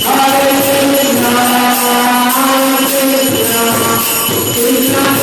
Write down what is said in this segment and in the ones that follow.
Hare Krishna, Krishna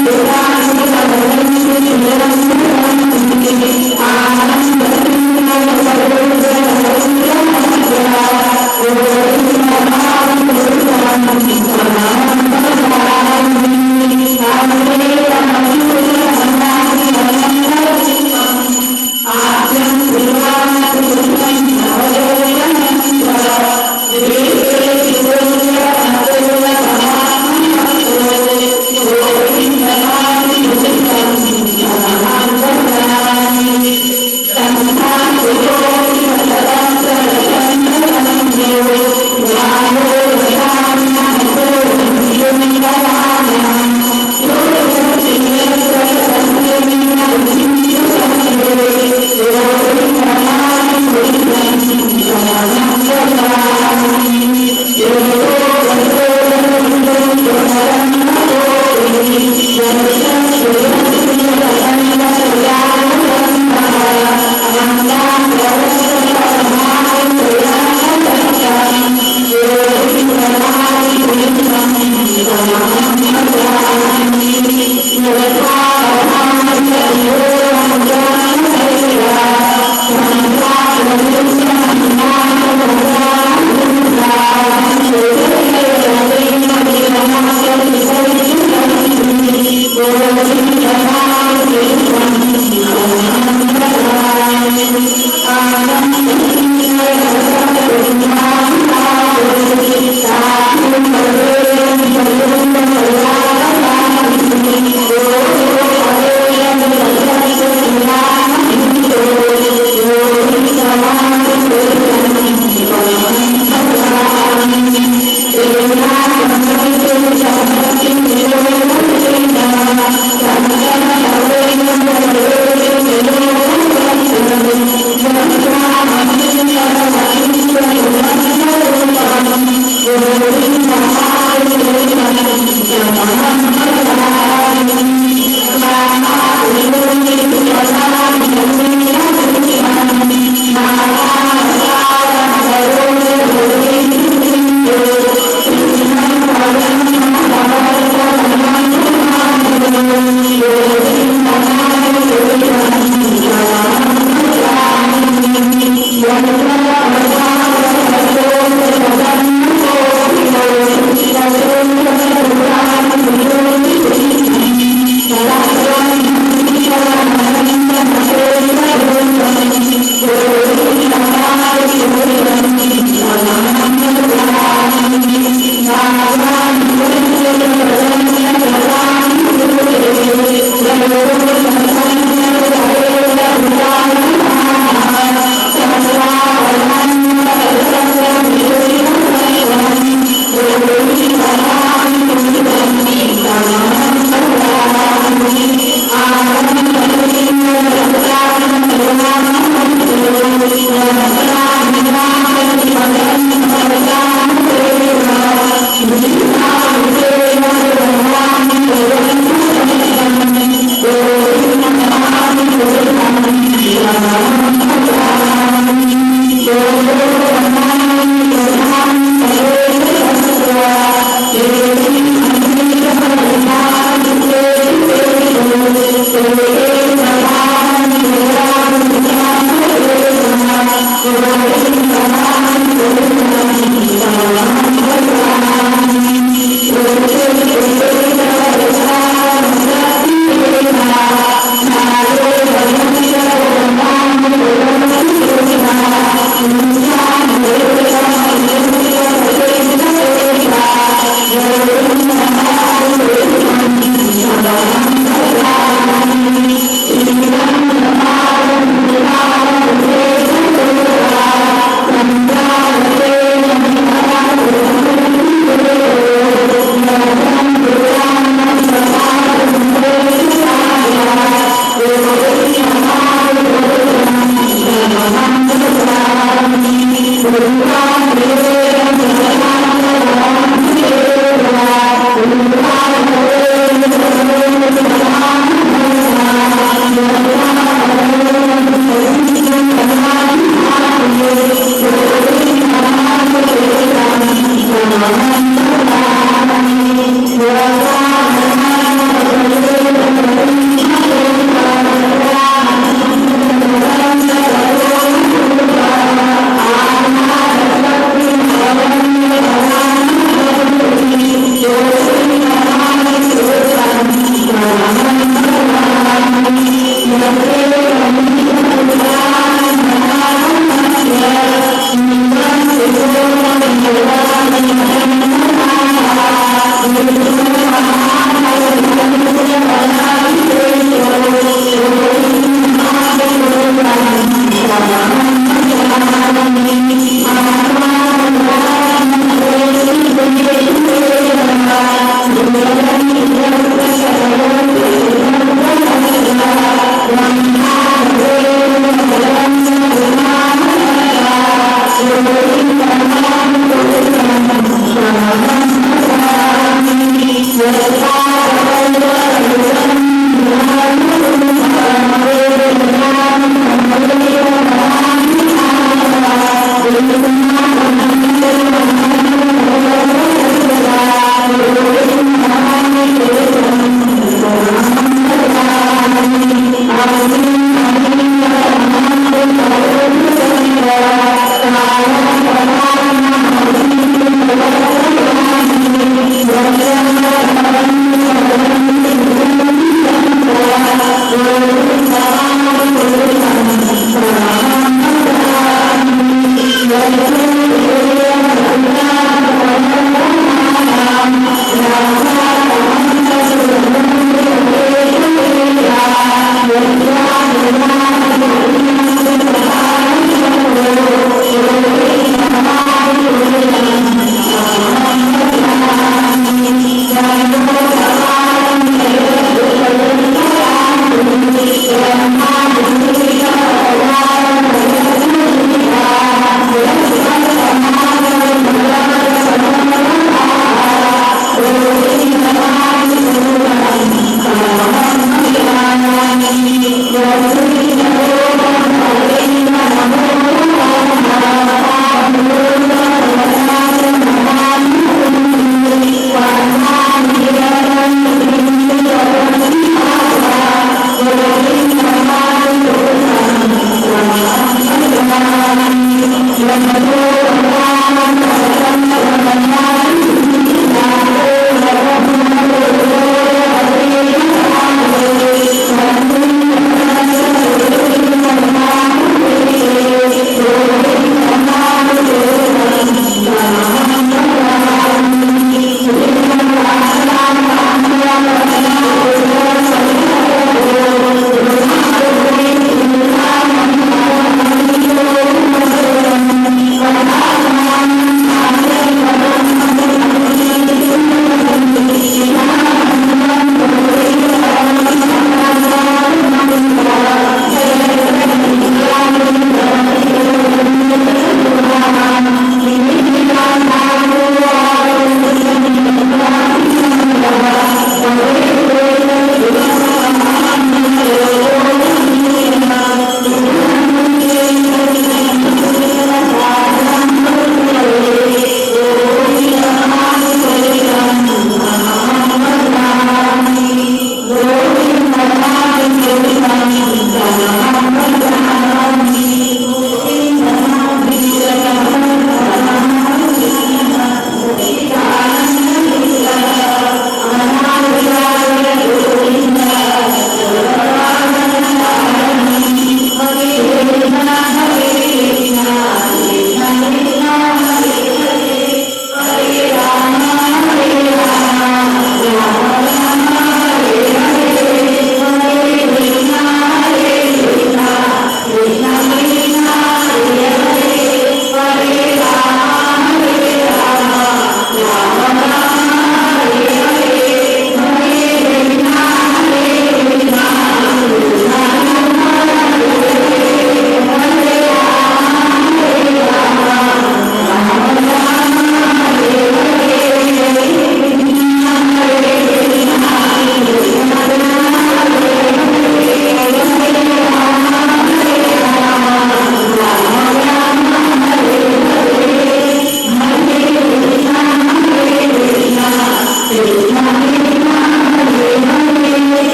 Thank you.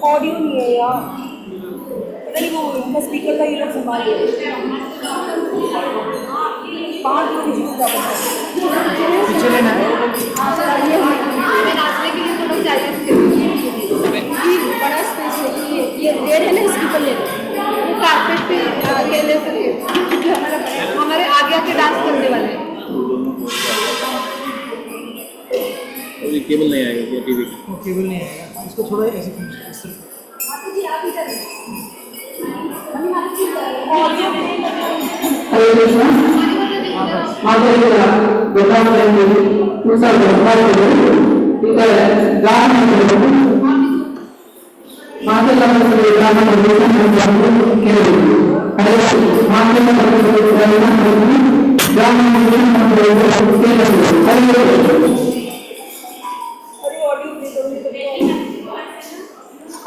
Audio नहीं है यार, पता नहीं वो उनका स्पीकर का ये लोग संभाल रहे हैं। 5 लोग इसी को पीछे लेना है। नाचने के लिए तो लोग चाहिए बड़ा स्पेस है। ये दे रहे ना स्पीकर ले वो कारपेट पे ले सकते हमारे आगे आके डांस करने वाले हैं। केबल नहीं आएगा टीवी वो केबल नहीं आएगा, इसको थोड़ा ऐसे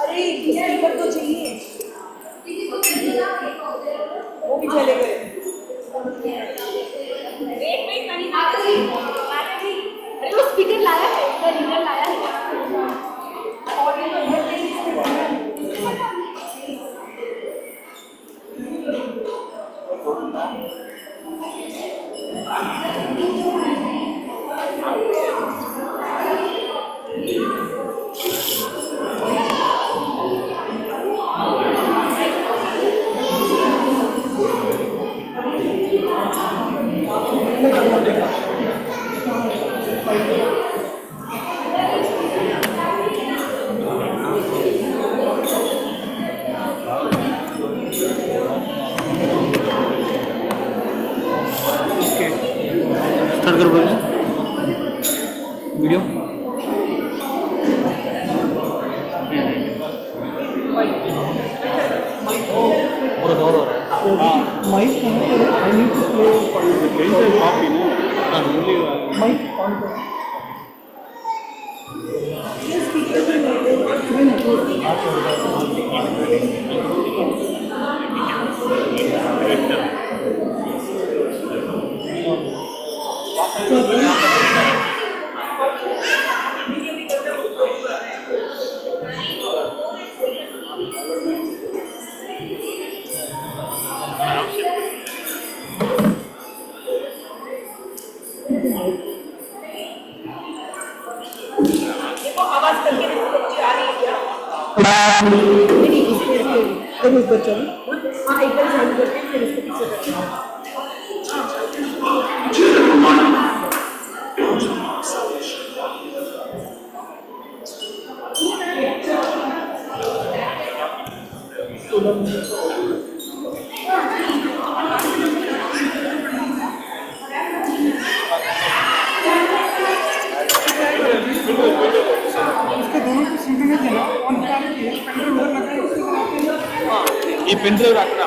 अरे स्पीकर तो चाहिए, वो भी चले गए। अरे वो स्पीकर लाया है, रीडर लाया है। स्टार्ट कर बोलिए video. Mic I need to play mic on कर। देखो आवाज करके आ रही है क्या? एक बार चलो। हाँ एक बार चालू करके फिर इसको पीछे करते हैं। इसके दोनों की सीधे में देना ऑन कार की कंट्रोल ओवर लगा है उसके बाद ये पेन ड्राइव रखना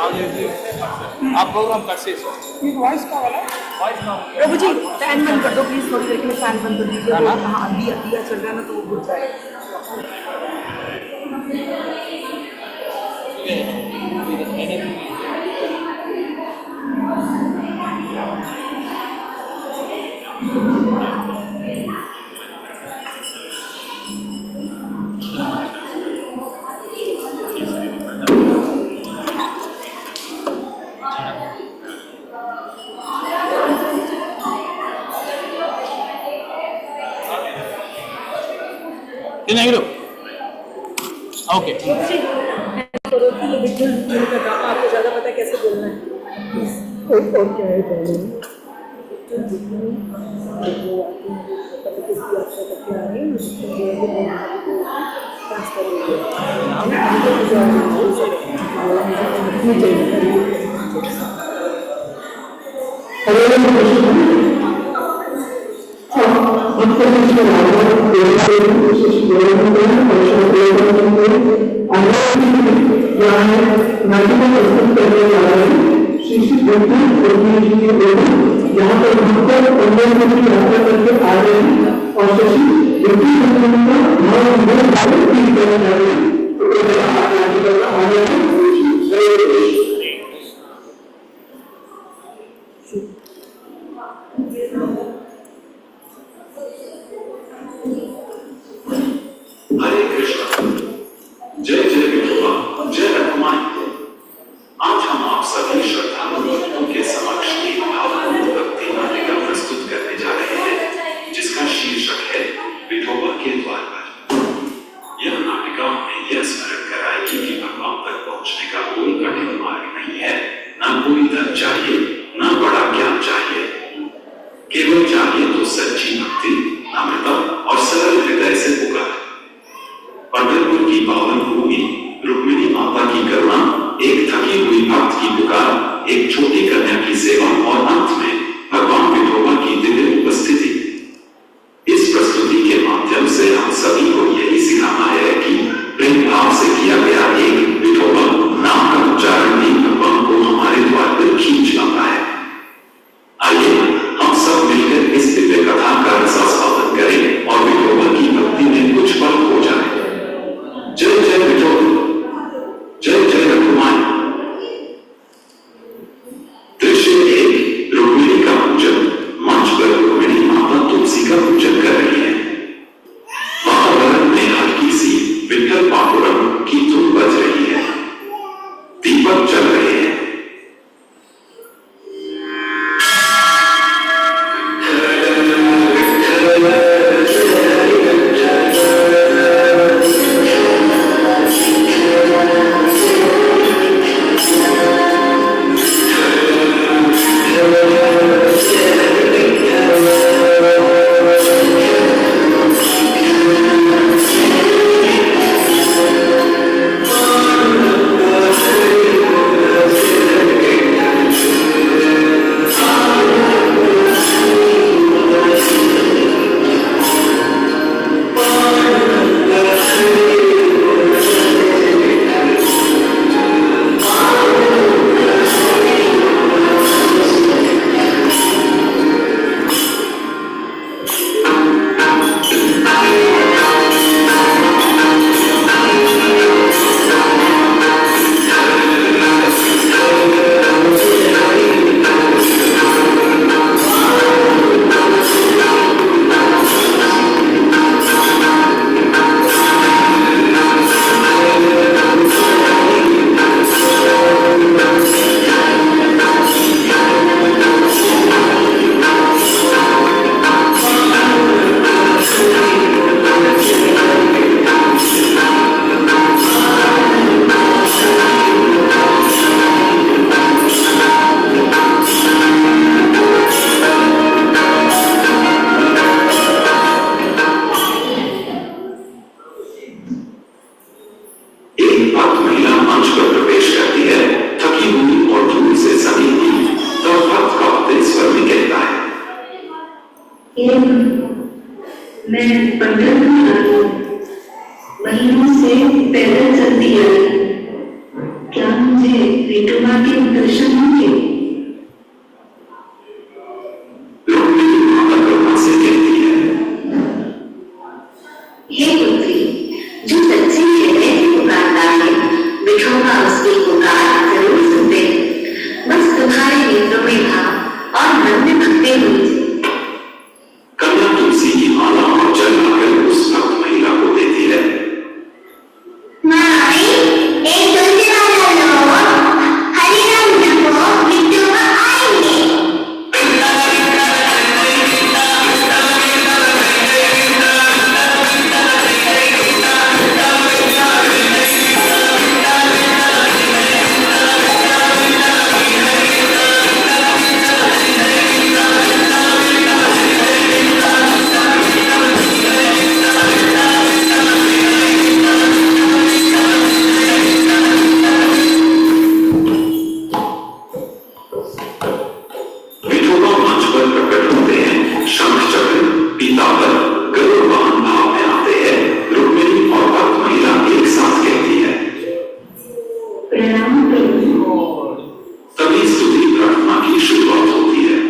आप प्रोग्राम कर से एक वॉइस का वाला प्रभु जी फैन बंद कर दो प्लीज, थोड़ी देर के लिए फैन बंद कर दीजिए। हाँ दिया दिया चल रहा है ना तो वो बुझ जाएगा। नहीं लो ओके आपको ज्यादा पता है कैसे बोलना है। और क्या है यहाँ पर हमको पंद्रह मिनट की यात्रा करके आ रहे हैं और शशि व्यक्ति हरे कृष्ण, जय जय विठोबा, जय हनुमान। आज हम आप सभी श्रद्धालु भक्तों के समक्ष एक भावपूर्ण भक्ति नाटिका प्रस्तुत करने जा रहे हैं, जिसका शीर्षक है विठोबा के द्वार पर। यह नाटिका हमें यह स्मरण कराएगी कि भगवान तक पहुंचने का कोई कठिन मार्ग नहीं है, न कोई धन चाहिए, न बड़ा ज्ञान चाहिए, केवल चाहिए तो सच्ची भक्ति, नम्रता और सरल हृदय से पुकार। पंढरपुर की पावन भूमि, रुक्मिणी माता की करुणा, एक थकी हुई भक्त की पुकार, एक छोटी कन्या की सेवा और अंत में भगवान विठोबा की दिव्य उपस्थिति। इस प्रस्तुति के माध्यम से हम सभी को यही सिखाना है कि प्रेम भाव से किया गया एक विठोबा नाम का उच्चारण भी भगवान को हमारे द्वार पर खींच लाता है। आइए हम सब मिलकर इस दिव्य कथा का रसास्वादन करें और विठोबा की भक्ति में कुछ पल हो जाए। जय जय विठोबा, जय जय हनुमान। दृश्य 1, रुक्मिणी का पूजन। मंच पर रुक्मिणी माता मैं 15 दिन आई हूँ, महीनों से पैदल चलती आई। क्या मुझे विठोबा के दर्शन होंगे? रुक्मिणी माता ब्रह्मा से कहती है, हे पुत्री, जो सच्चे हृदय से पुकारता है, विठोबा उसकी पुकार जरूर सुनते हैं। बस तुम्हारे नेत्रों में भाव और मन में भक्ति होनी चाहिए। कन्या तुलसी की माला और जल लाकर उस भक्त महिला को देती है। माई, एक तुलसी माला लो, हरि नाम जपो, विठोबा आएंगे। विठोबा मंच पर प्रकट होते हैं। शंख चक्र पीताम्बर गरुड़ वाहन भाव में आते हैं। रुक्मिणी और भक्त महिला एक साथ कहती है, प्रणाम प्रभु। तभी स्तुति प्रार्थना की शुरुआत होती है।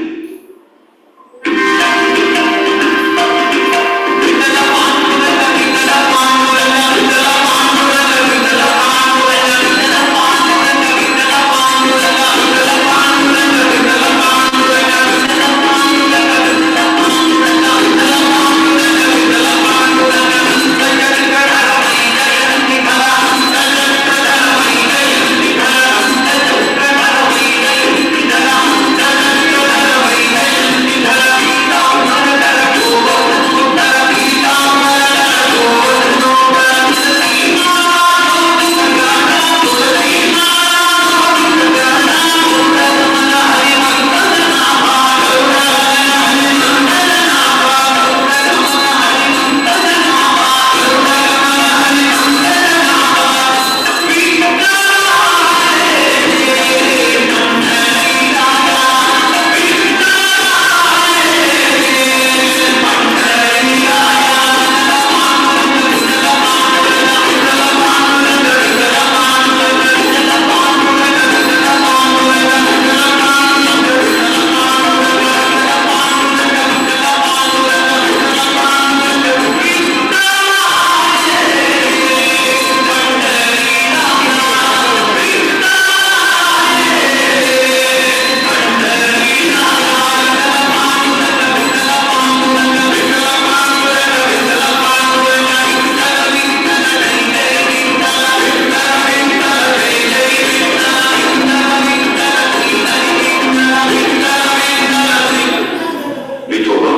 विठोबा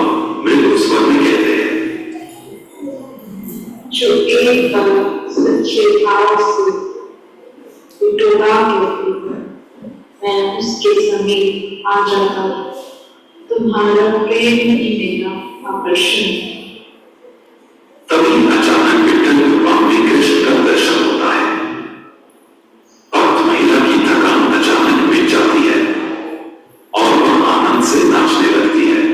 मृदु स्वर में कहते हैं, जो एक बार सच्चे भाव से विठोबा कहती हूँ, मैं उसके समीप आ जाता हूँ। तुम्हारा प्रेम ही मेरा आकर्षण है। तभी अचानक विठल रूपा में कृष्ण का दर्शन होता है। भक्त महिला की थकान अचानक मिट जाती है और वह आनंद से नाचने लगती है।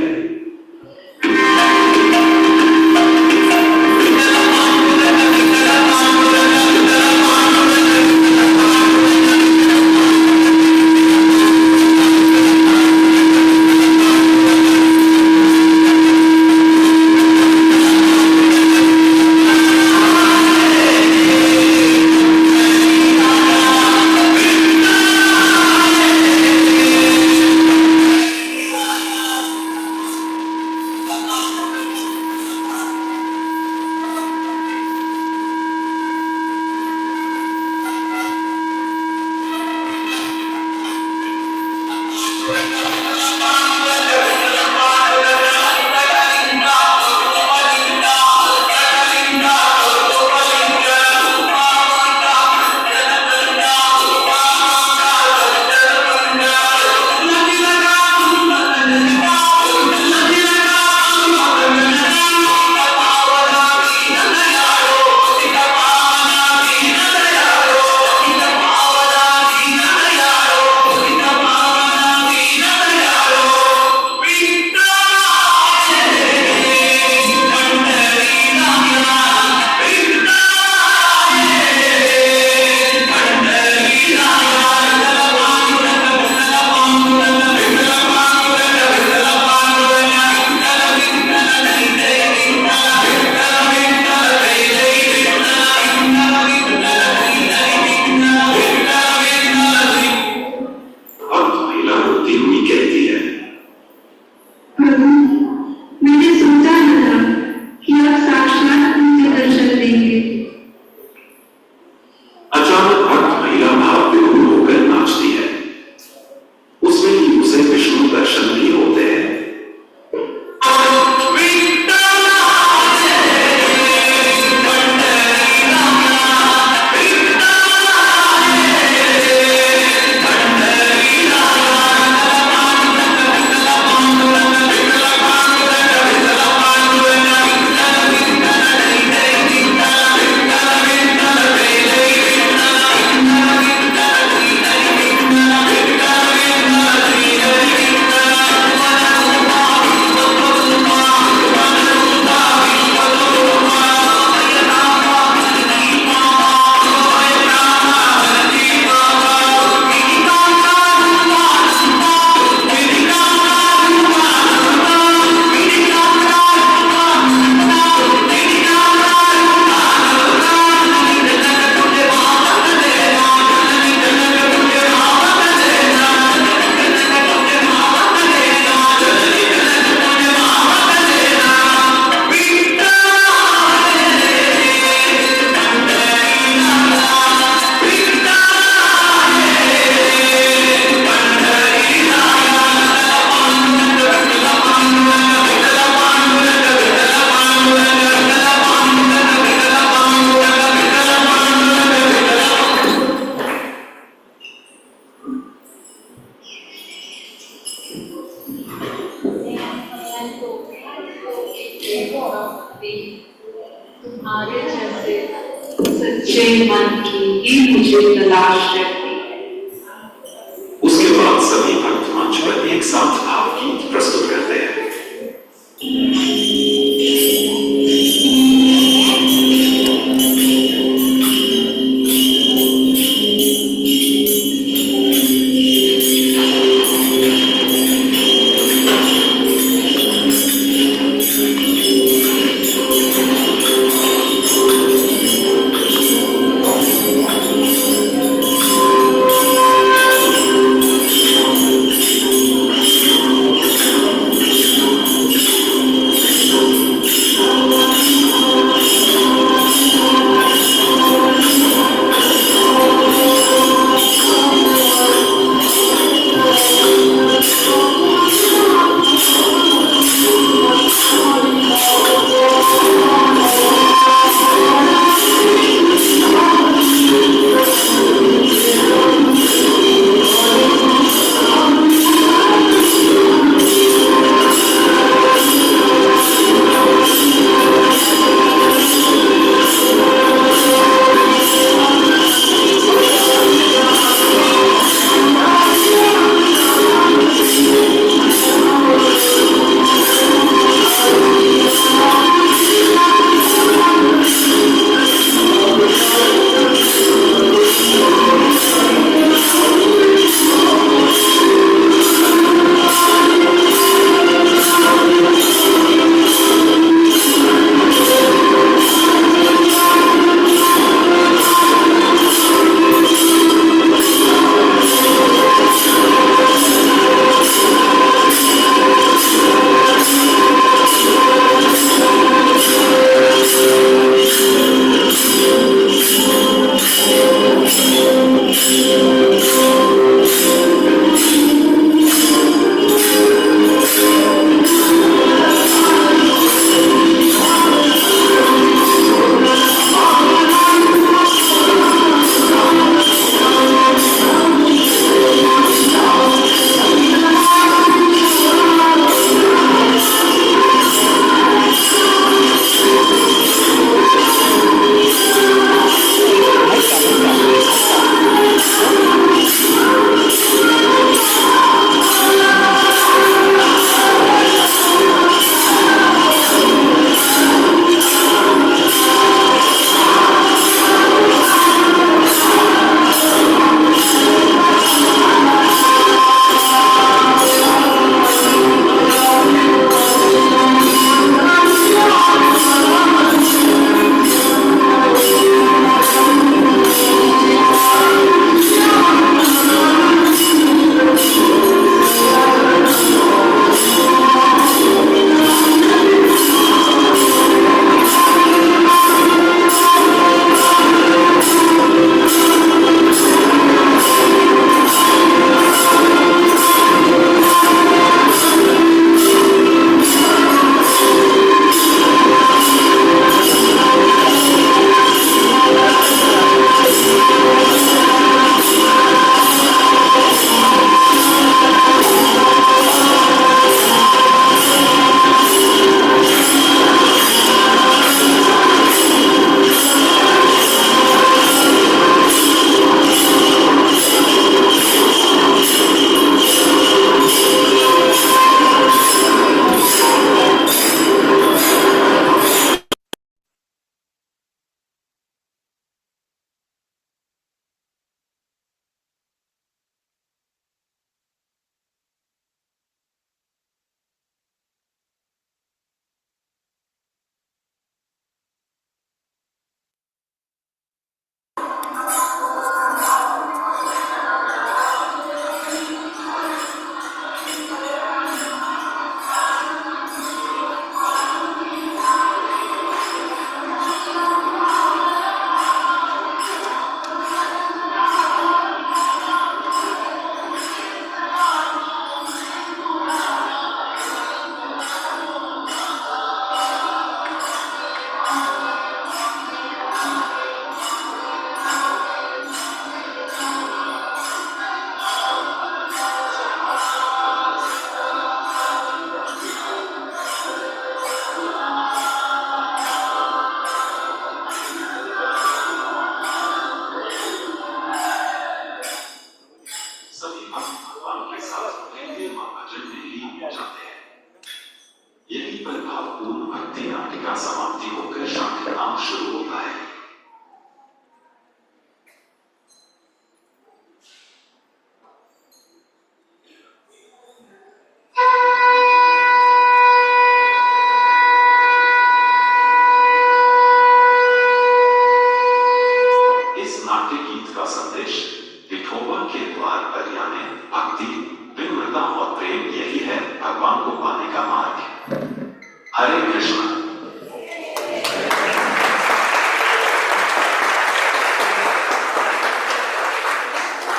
सच्चे मन की ही मुझे तलाश रहती है। उसके बाद सभी भक्त मंच पर एक साथ भावगीत प्रस्तुत करते हैं।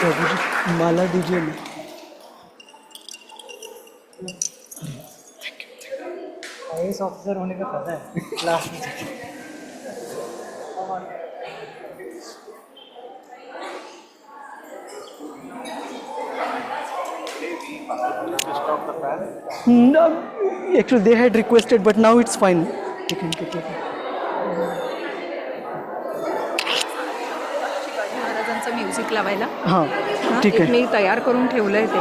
प्रभु जी माला दीजिए ना। IAS ऑफिसर होने का पता है लास्ट में। No, actually they had requested, but now it's fine. You can take it. Shivaji महाराजांचं म्युझिक लावायला हां ठीक एक आहे. मी तयार करून ठेवलंय ते,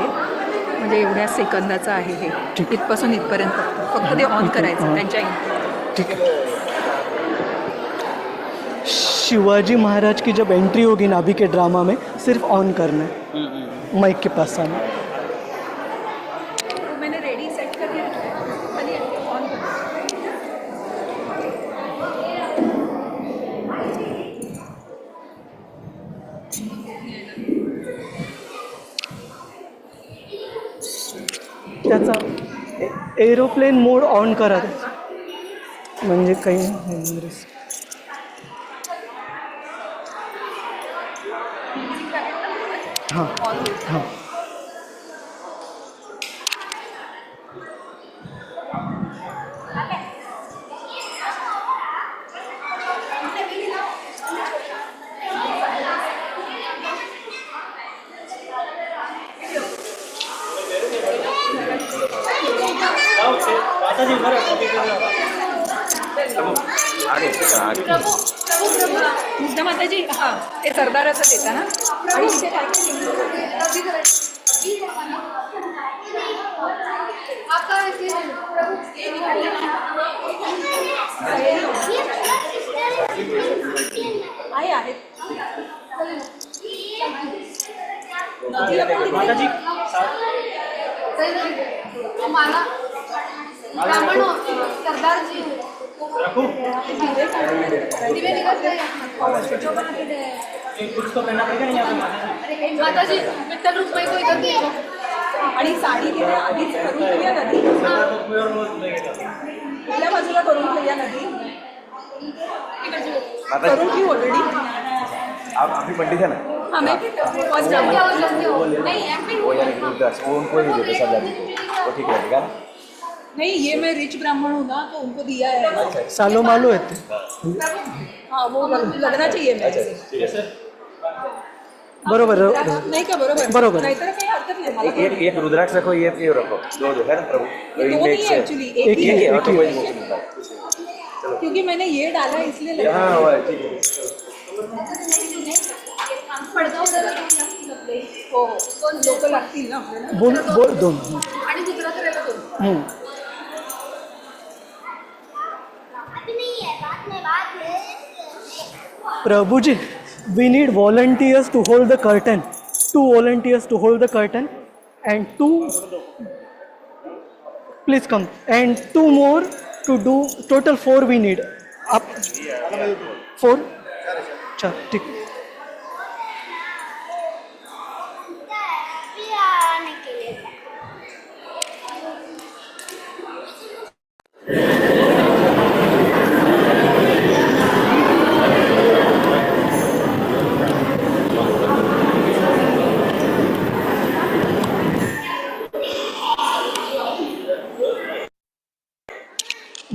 म्हणजे एवढ्या सेकंदाचं आहे हे, ठीक. इथपासून इथपर्यंत फक्त ते ऑन करायचं त्यांच्या ठीक है। शिवाजी महाराज की जब एंट्री होगी ना अभी के ड्रामा में, सिर्फ ऑन करना है, माइक के पास आना है। मैंने रेडी सेट कर दिया खाली ऑन कर। त्याचा एरोप्लेन मोड ऑन करा त्याचा, म्हणजे काही नाही रिस्क. हां हां मुद्दा माताजी हां ते सरदाराचं देता ना, आणि इथे काय आहे माताजी कुछ तो करना पड़ेगा नहीं यहाँ माताजी विठ्ठल रुक्माई को इधर देखो, आणि साडी तिने आधीच करून ठेवूया नदी, कुठल्या बाजूला करून ठेवूया नदी, करून ठेवू ऑलरेडी। आप अभी पंडित है ना, हाँ मैं फर्स्ट नहीं वो यानी वो उनको ही दे दो सब जाने को, वो ठीक रहेगा ना। नहीं, ये मैं रिच ब्राह्मण हूँ ना, तो उनको दिया है। सालो मालो है ते. हाँ वो लगना चाहिए मेरे से। बरोबर नहीं का बरोबर बरोबर. नहीं तर काही हरकत नाही मला. एक रुद्राक्ष रखो, ये रखो, दो है ना प्रभु, ये दो नहीं है एक्चुअली, एक ही एक है, ही और तो कोई मुझे मिलता है। क्योंकि मैंने ये डाला इसलिए लगा। हाँ वो है, ठीक है। हो तो लोक लागतील ना आपल्याला, बोल बोल दोन. आणि दुसरा करायला दोन. प्रभु जी, we need volunteers to hold the curtain. 2 volunteers to hold the curtain, and 2 please come, and 2 more to do, total 4 we need. Up 4. अच्छा ठीक.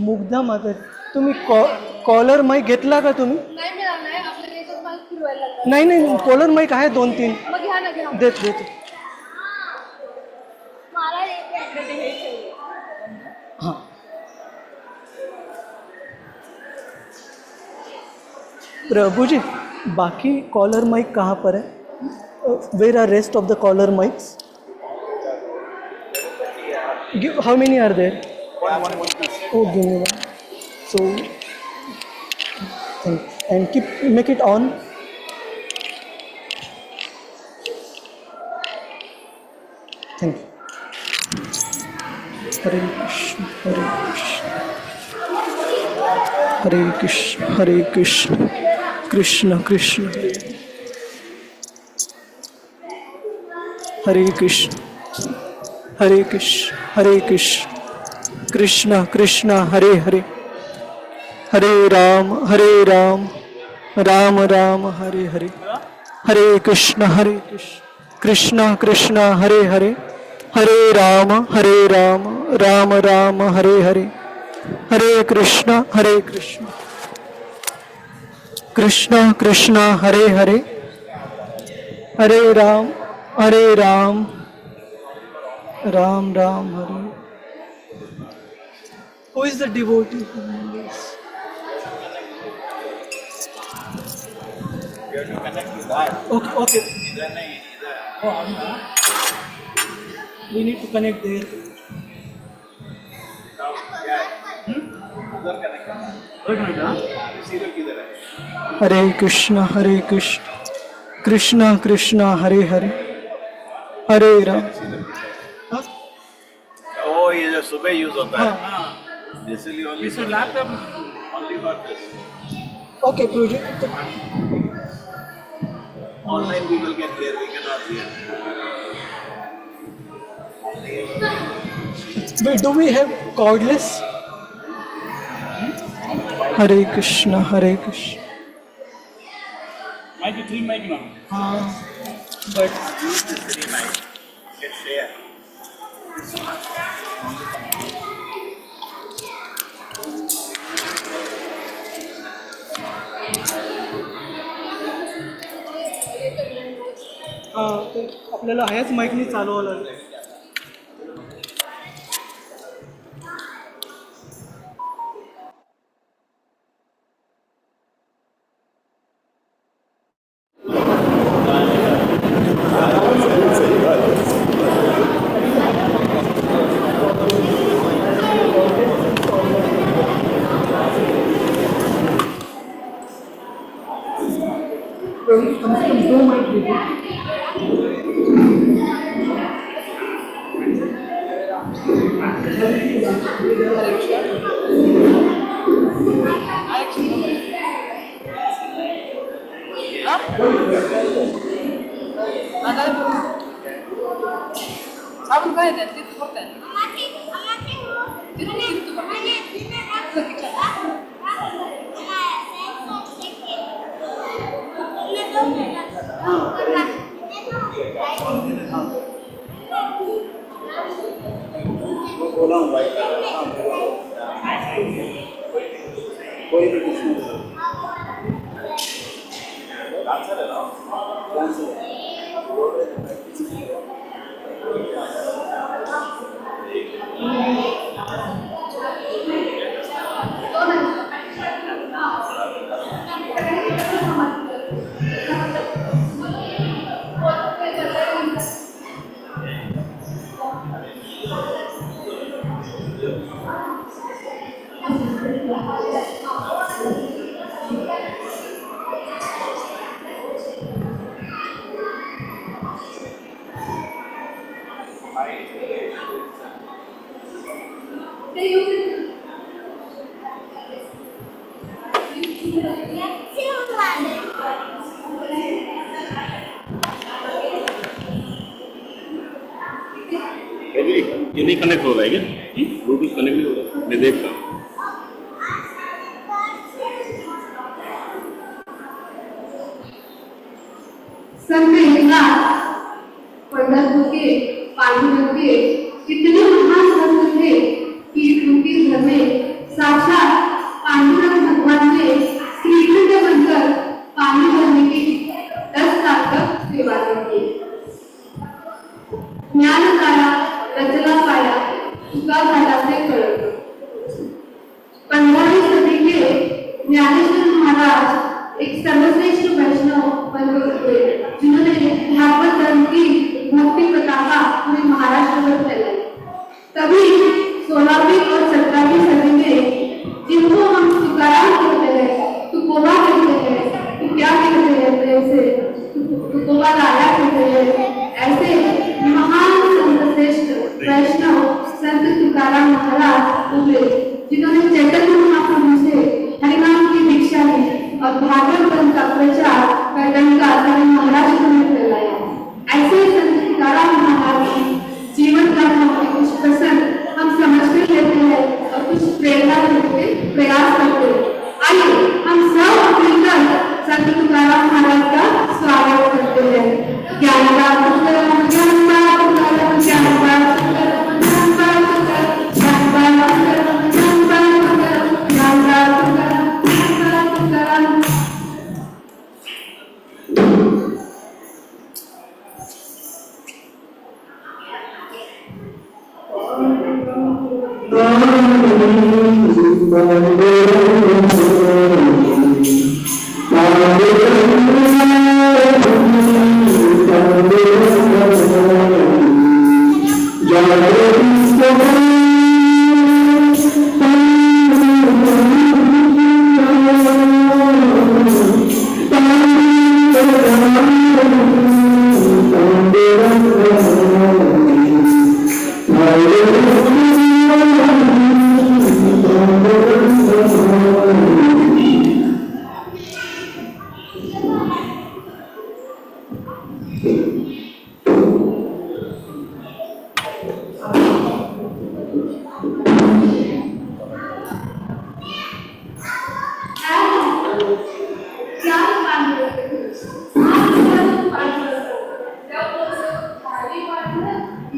मुग्धा माता, तुम्ही कॉलर माईक घेतला का तुम्ही? नाही मिळालं नाही, आपल्याला एकच माल फिरवायला लागला. नाही नाही, कॉलर माईक आहे 2-3. मग घ्या ना, घ्या. देतो. मला इकडे ते हे ठेवले. हाँ प्रभु जी, बाकी कॉलर माइक कहाँ पर है? Where are rest of the collar mics? How many are there? Oh, give me one. So, and make it on. Thank you. Hare Krishna, Hare Krishna, Hare Krishna, Hare Krishna, Krishna Krishna, Hare Krishna, Hare Krishna, Hare Krishna, Krishna Krishna, Hare Hare, Hare Ram, Ram Ram, Hare Hare, Hare Krishna, Hare Krishna, Krishna Krishna Hare Hare, Hare Ram Ram Ram Hare Hare, Hare Krishna Krishna Krishna Hare Hare, Hare Ram Ram Ram Hare. Who is the devotee? Okay, okay. We need to connect there. Hare Krishna, Krishna Krishna, Hare Hare, Hare Ram. वो ये जो सुबह use होता है, basically only This is laptop. Only for this. Okay, project. Online people can hear, we cannot hear. Wait, do we have cordless? Hare Krishna, Hare Krishna. Mic 3 mic now. But Use this very nice. Can share. आपल्याला ह्याच माईकनी चालवावं लागेल. साबण काय द्या ते फक्त कोई भी कुछ नहीं. ये नहीं कनेक्ट हो रहा है क्या? ब्लूटूथ कनेक्ट नहीं हो रहा, मैं देखता हूँ. संत एकनाथ पंढरपुर के पांडुरंग के इतने महान संत थे कि उनके घर में साक्षात पांडुरंग भगवान ने श्रीखंड बनकर पानी भरने की 10 साल तक सेवा की. ज्ञान काया रचना पाया तुका झाला से कळत. 15वीं सदी के ज्ञानेश्वर महाराज एक सर्वश्रेष्ठ वैष्णव बन गए जिन्होंने भागवत धर्म की भक्ति पताका पूरे महाराष्ट्र में फैलाई. तभी 16वीं और 17वीं सदी में जिनको हम तुकाराम कहते हैं, तुकोबा कहते हैं, तो क्या कहते हैं, ऐसे तुकोबा राजा कहते हैं, ऐसे महान संत श्रेष्ठ वैष्णव संत तुकाराम महाराज हुए जिन्होंने चैतन्य महाप्रभु से हरिनाम की दीक्षा ली और भागवत धर्म का प्रचार का डंका सारे महाराष्ट्र में फैलाया. ऐसे संत तुकाराम महाराज की जीवन गाथा में कुछ प्रसंग हम समझ कर लेते हैं और कुछ प्रेरणा देने के प्रयास करते हैं. आइए हम सब मिलकर संत तुकाराम महाराज का स्वागत करते हैं. ज्ञान का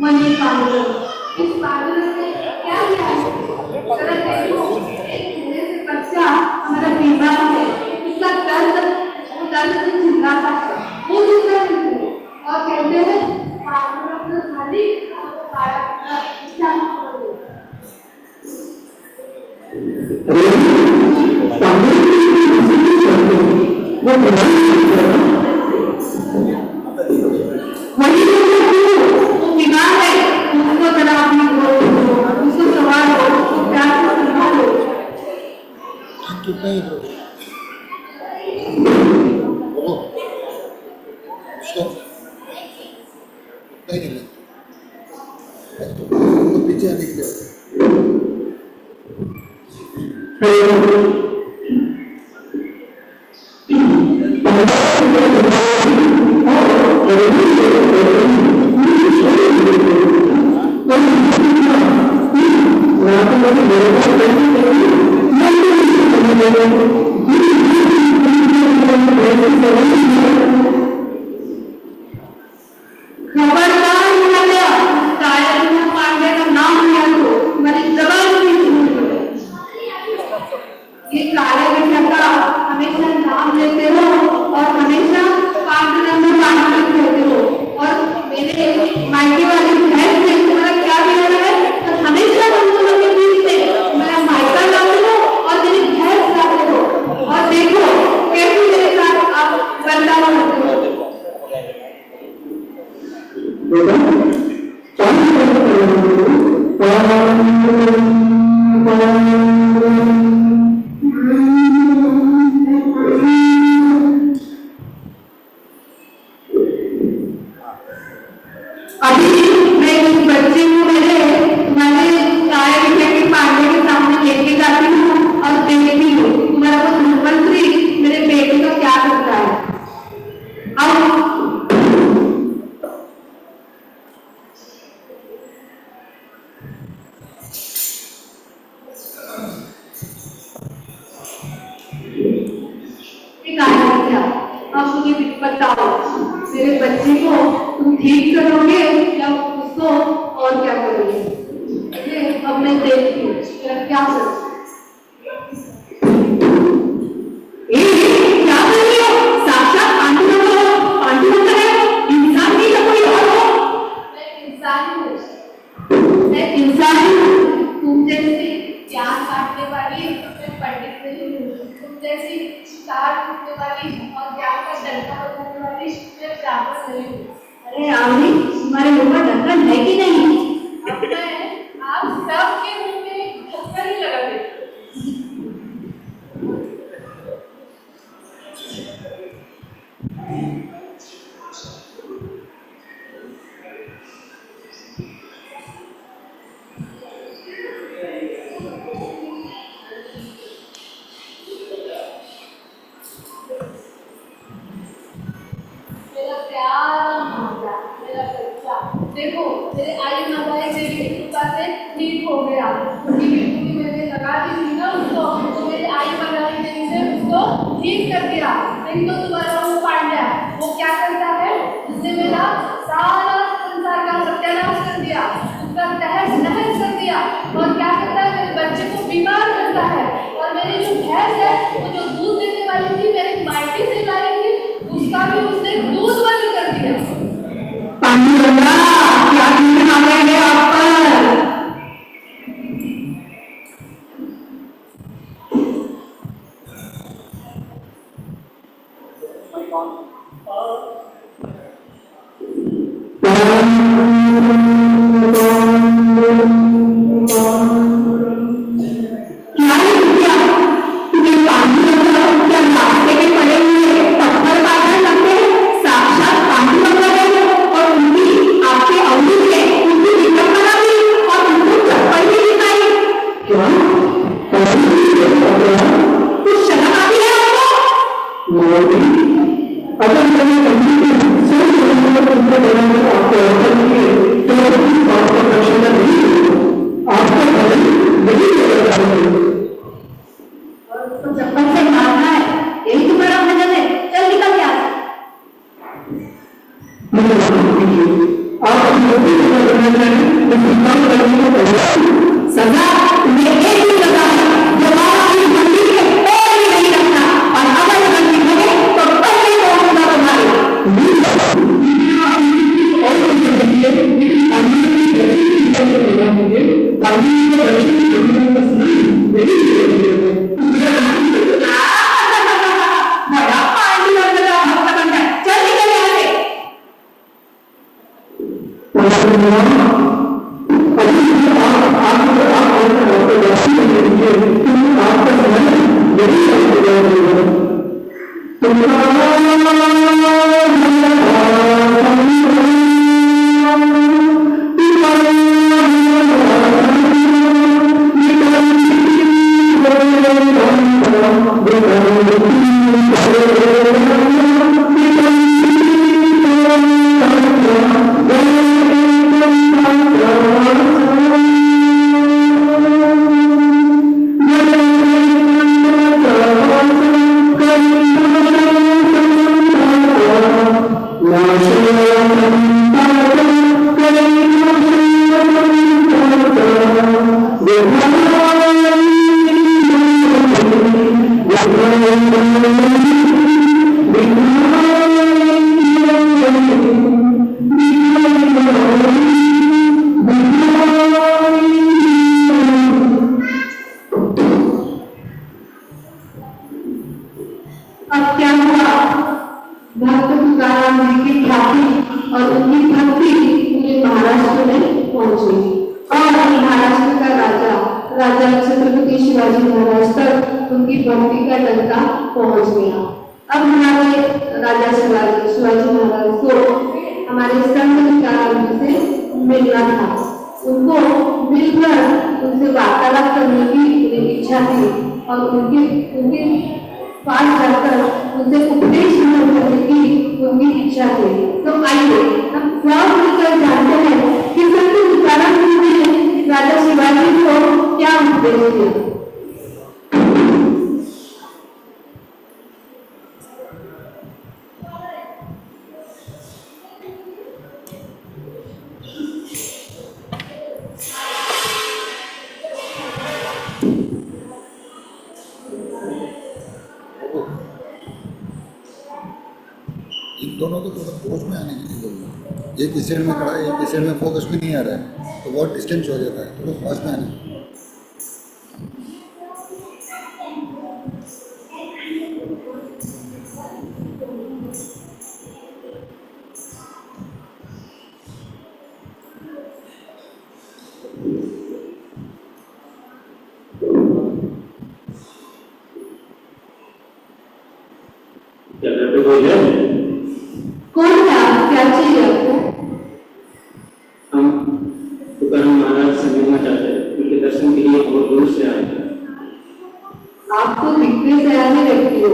मनी पाउडर, इस पाउडर से क्या क्या है? जरा देखो, एक छोटे से बच्चा हमारा बीमार है, उसका दर्द से चिल्लाता है, वो दूसरा और कहते हैं पाउडर अपना खाली खाया क्या करोगे? कितना ही बोलो उसको नहीं निकले तो पीछे आने के लिए मेरे बच्चे को तुम ठीक करोगे या उसको और क्या करोगे? अब मैं देखती हूँ क्या करूँ। क्या कर रही हो? साक्षात पांडुरंग है, इंसान नहीं तो कोई और हो। मैं इंसान हूँ। तुम जैसी ज्ञान बांटने वाली मैं पंडित नहीं हूँ। तुम जैसी शिकार करने वाली और ज्ञान का डंका बजाने वाली मैं ब्राह्मण नहीं हूँ। अरे आमनी, तुम्हारे मुंह में ढक्कन है कि नहीं? अब मैं आप सबके मुंह में ढक्कन ही लगा देती हूँ। देखो मेरे आई माताएं मेरी कृपा से ठीक हो गया, क्योंकि बिल्कुल मैंने लगा दी थी ना उसको, तो मेरे आई माताएं ने उसको ठीक कर दिया। नहीं तो तुम्हारा वो पांड्या वो क्या करता है, उसने मेरा सारा संसार का सत्यानाश कर दिया, उसका तहस नहस कर दिया, और क्या करता है मेरे बच्चे को बीमार करता है। और मेरी जो भैंस है वो जो दूध देने वाली थी, मेरी माइटी से लाई थी, उसका भी उसने दूध बंद कर दिया। पांडुरंगा क्या आप पर इन दोनों को थोड़ा फोकस में आने के लिए बोलना। एक इस साइड में खड़ा है, एक इस साइड में फोकस में नहीं आ रहा है, तो बहुत डिस्टेंस हो जाता है। थोड़ा पास में आने। कौन था? क्या चाहिए आपको? हम तुकाराम महाराज से मिलना चाहते हैं, उनके दर्शन के लिए बहुत दूर से आए हैं। आप तो दिखने से आने लगती हो,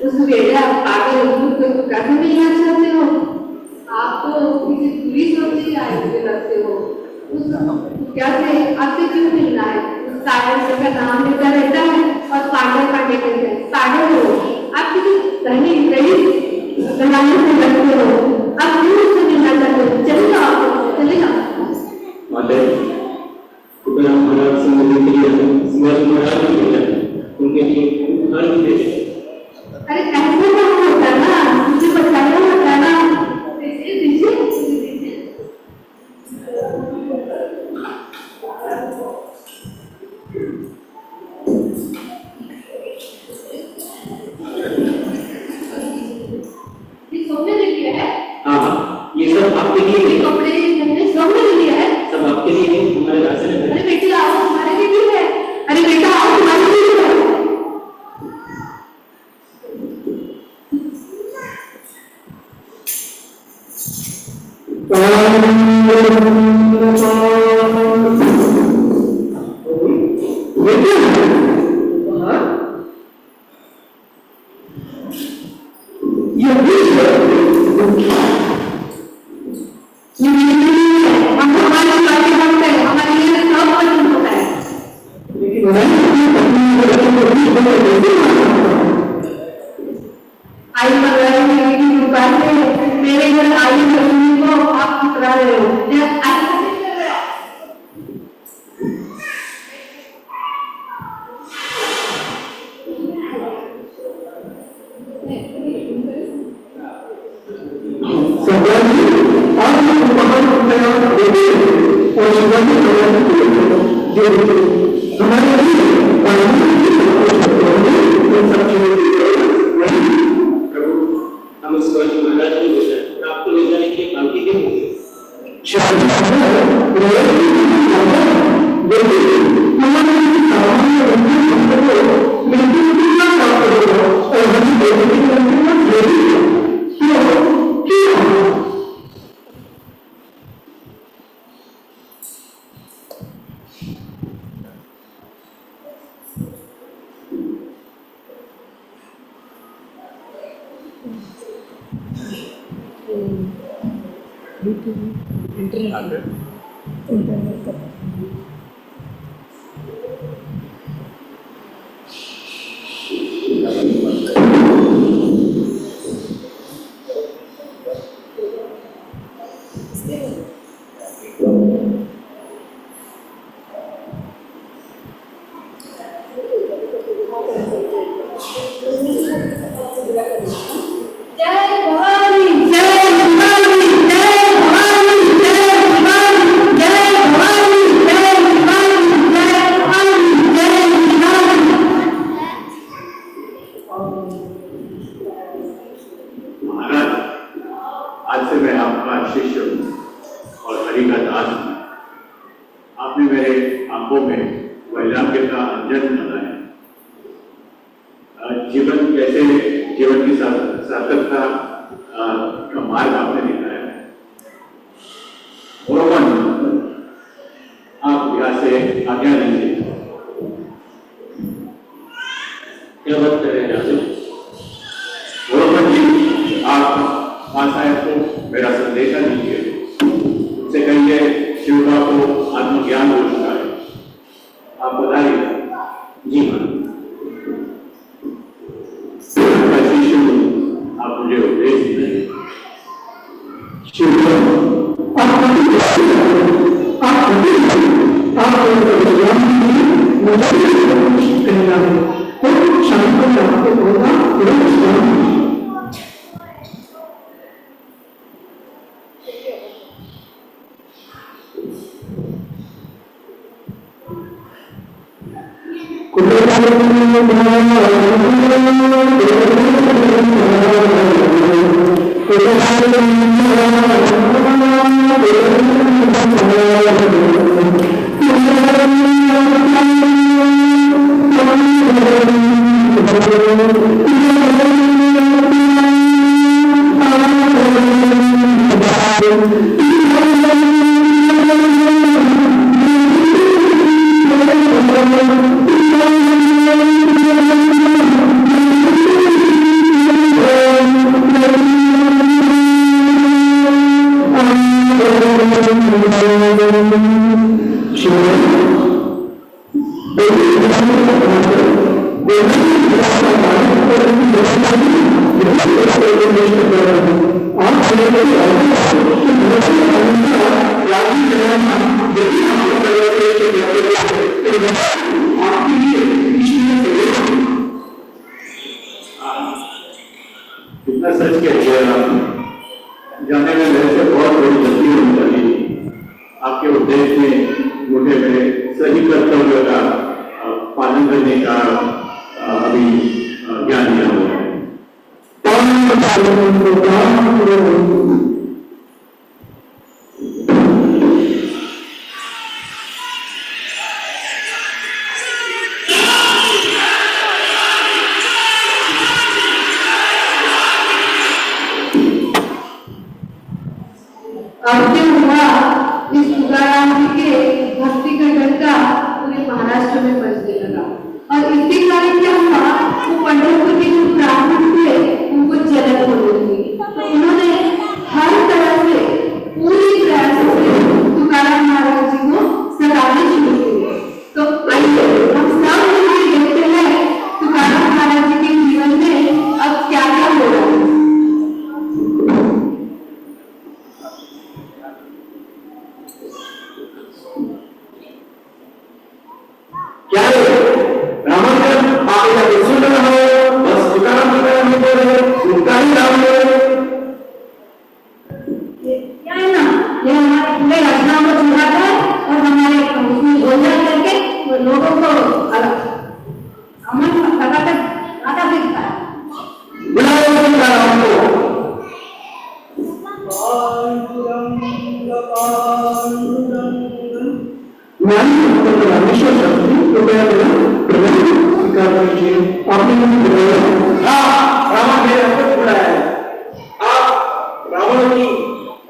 उस वेले आप पागल को कैसे मिलना चाहते हो? आप तो किसी पूरी सोच से आए हुए लगते हो। उस क्या से आपसे क्यों मिलना है? उस सागर से का नाम लेता रहता है और पागल पागल कहते हैं। पागल हो आप, किसी कहीं कहीं बनाने से लगते हो। आप क्यों उससे मिलना चाहते हो? चलेगा आप, चलेगा। माता तुकाराम महाराज से मिलने के लिए शिवाजी महाराज ने भेजा, उनके लिए घर भी भेजे। अरे ऐसे ना होता ना, मुझे बताया होता ना। दीजिए आई मंगलाई की दुकान पे मेरे घर आई लक्ष्मी को आप ठुकरा रहे हो। हम इस वर्ष महाराज को लेकर आपको ले जाने के लिए बाकी के होंगे। आज से मैं आपका शिष्य हूँ और हरि का दास हूँ। आपने मेरे आंखों में वैराग्य का अंजन डाला है। जीवन कैसे जीवन की सार्थकता का मार्ग आपने दिखाया है। भगवान आप यहाँ से आज्ञा लीजिए। क्या बात कर रहे हैं राजू? भगवान जी आप मां साहब को मेरा संदेशा दीजिए। उनसे कहिए शिवबा को आत्मज्ञान हो चुका है। आप बताइए। जी हाँ, मैं शिष्य हूँ, आप मुझे उपदेश दीजिए। कितना सच कह दिया आपने। जाने में मेरे से बहुत बड़ी गलती होनी चाहिए। आपके उपदेश में मुझे मेरे सही कर्तव्य का पालन करने का अभी ज्ञान दिया हुआ है। अब क्या हुआ, इस तुकाराम जी के भक्ति का डंका पूरे महाराष्ट्र में बजने लगा और इसके कारण क्या हुआ, वो पंढरपुर के जो ब्राह्मण थे उनको जलन होने लगी। तो उन्होंने हर तरह से पूरी प्रयास से तुकाराम महाराज जी को सताने शुरू किए। तो आइए हम सब मिलकर देखते हैं तुकाराम महाराज जी के जीवन में अब क्या क्या हो रहा है। क्या है रावण जब आप इधर सुन रहे हो, बस तुकाराम नहीं बोल रहे, उनका ही नाम ले क्या है ना, ये हमारे पूरे रचना को छुड़ाता है और हमारे उसमें गोलमाल करके वो लोगों को अमन लगातार आता दिखता है। बुलाओ तुकाराम को। आपने मुझे बताया हाँ, रावण मेरे अंदर खुला है। आप रावण की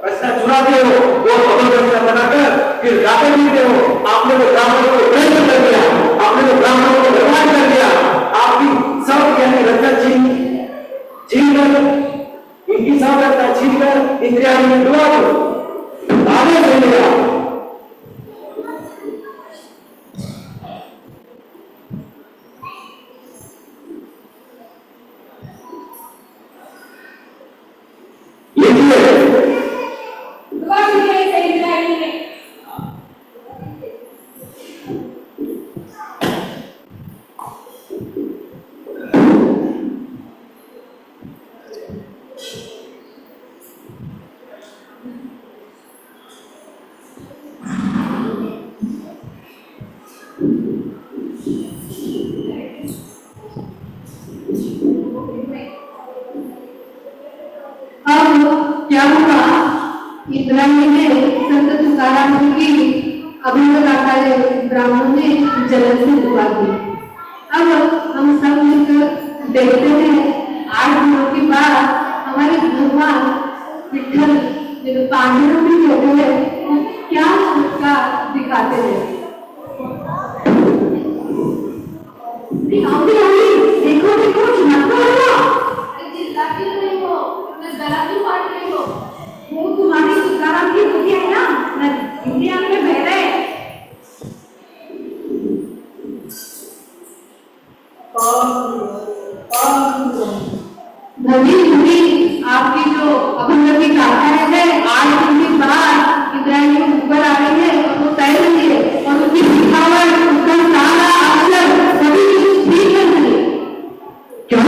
रचना चुराते हो, वो अपनी रचना बनाकर फिर गाते पीते हो। आपने वो रावण को नष्ट कर दिया, आपने वो रावण को बर्बाद कर दिया। आपकी सब यानी रचना छीन कर, इनकी सब रचना छीन कर इंद्रिया में डुबा दो, आगे चलेगा। क्या हुआ, इब्राहिम ने संत तुकाराम जी की अभिनवगाथा ब्राह्मण ने जलन से दुआ दी। अब हम सब मिलकर देखते हैं 8 दिनों के बाद हमारे भगवान विठल जो पांडुरंग जी होते हैं क्या उसका दिखाते हैं। देखो देखो चिल्ला क्यों नहीं हो, मैं गला क्यों काट रही हो? वो तुम्हारी तुकाराम की दुनिया है ना, इंडिया में बह रहे धनी आपकी जो अभंग की गाथा है 8 दिन के बाद इब्राहिम ऊपर आ रही है और वो तय रही है और उसकी दिखावट, उसका सारा अक्षर सभी कुछ ठीक है। क्यों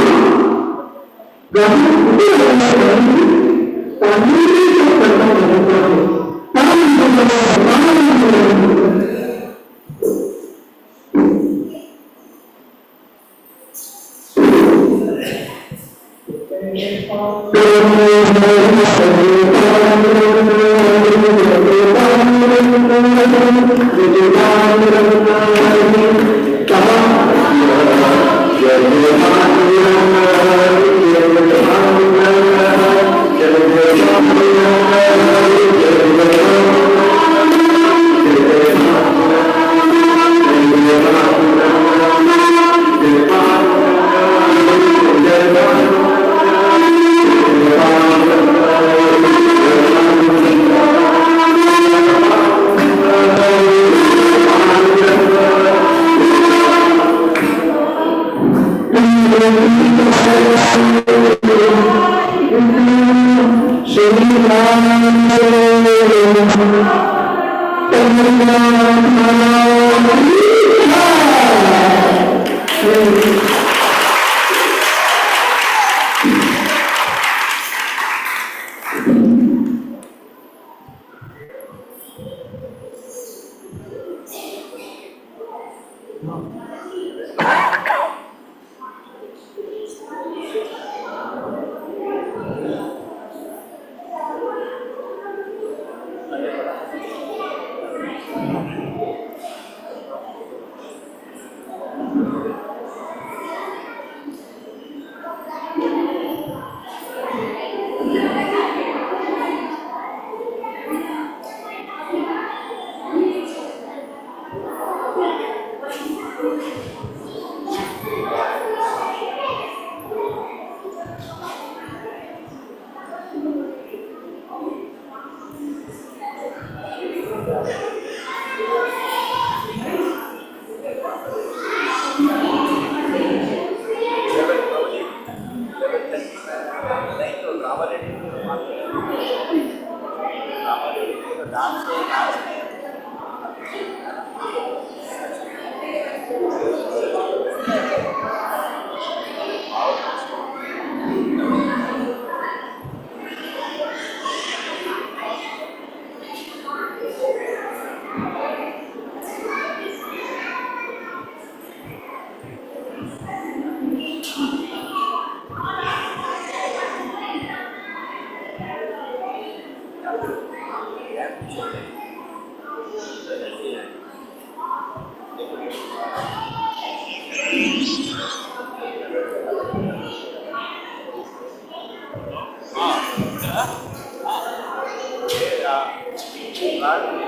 Thank you.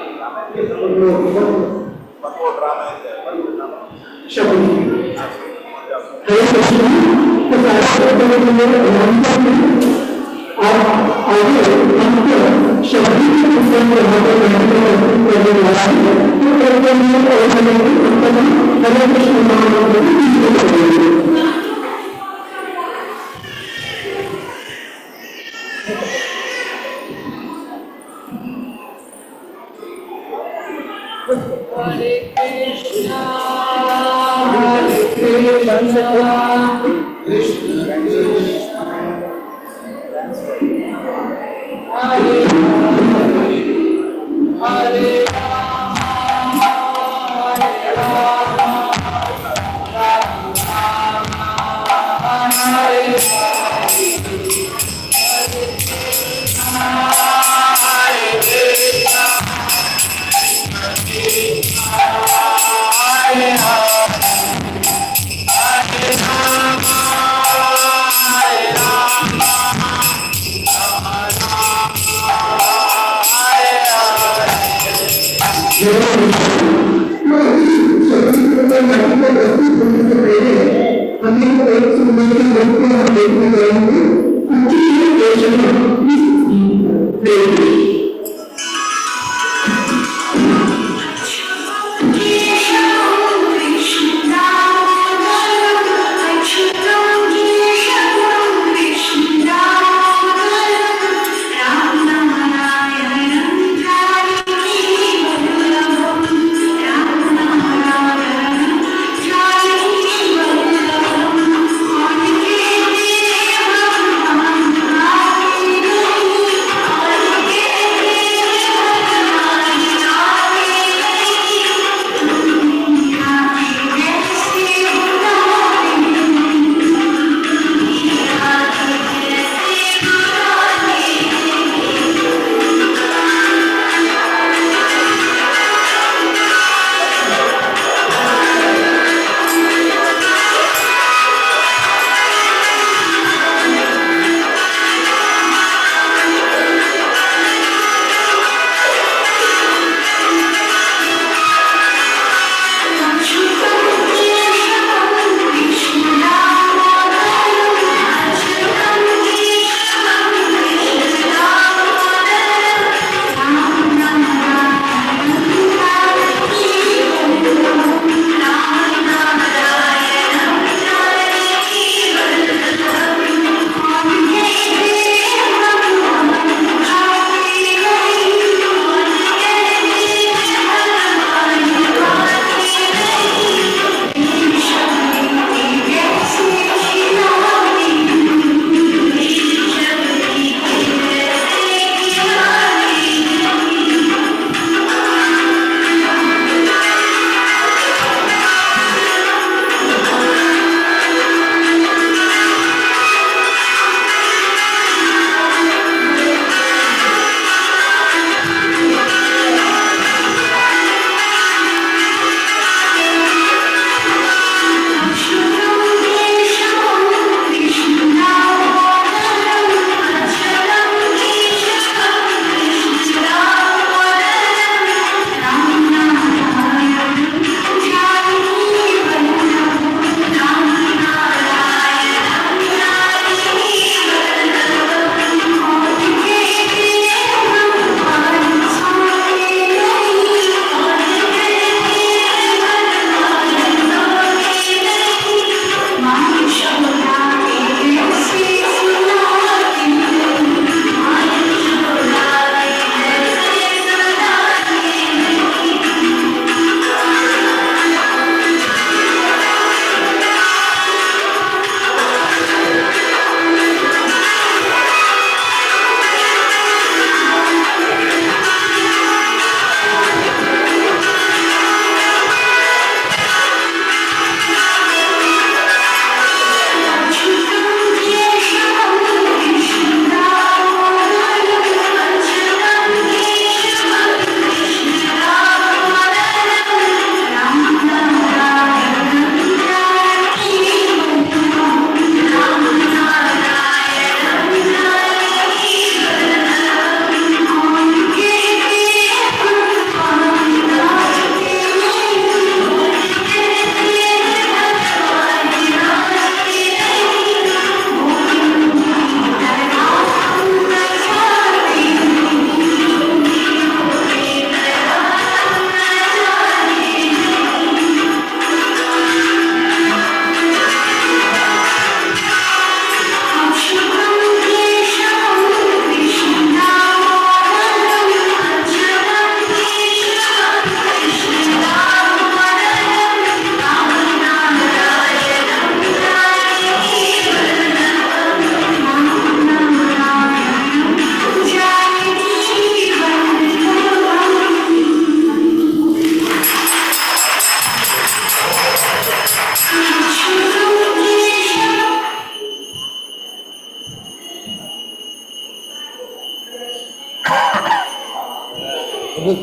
अभी हम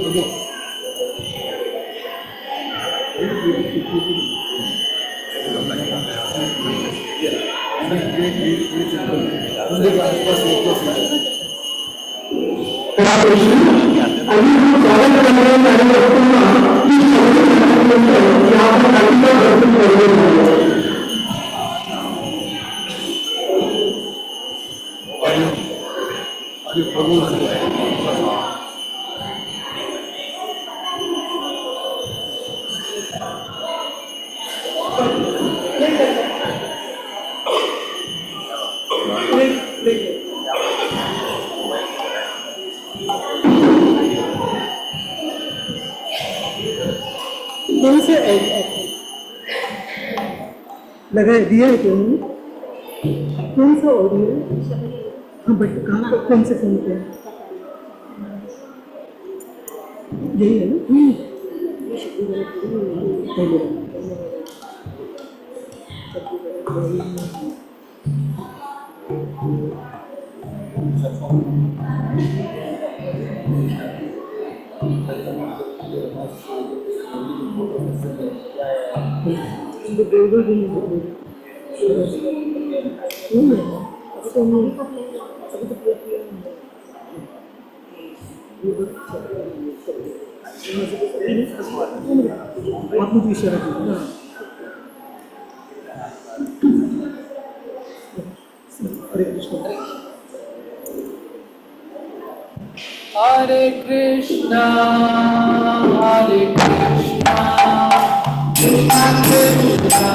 स्वागत करने वाले वस्तुओं की यहाँ पर काफी प्रस्तुत कौन से लगा दिया है क्या उन्होंने? कौन सा ऑडियो है? हाँ बट कहाँ कौन से फोन पे है? यही है ना? आपने तो इशारा किया ना। हरे कृष्ण हरे कृष्णा कृष्णा कृष्णा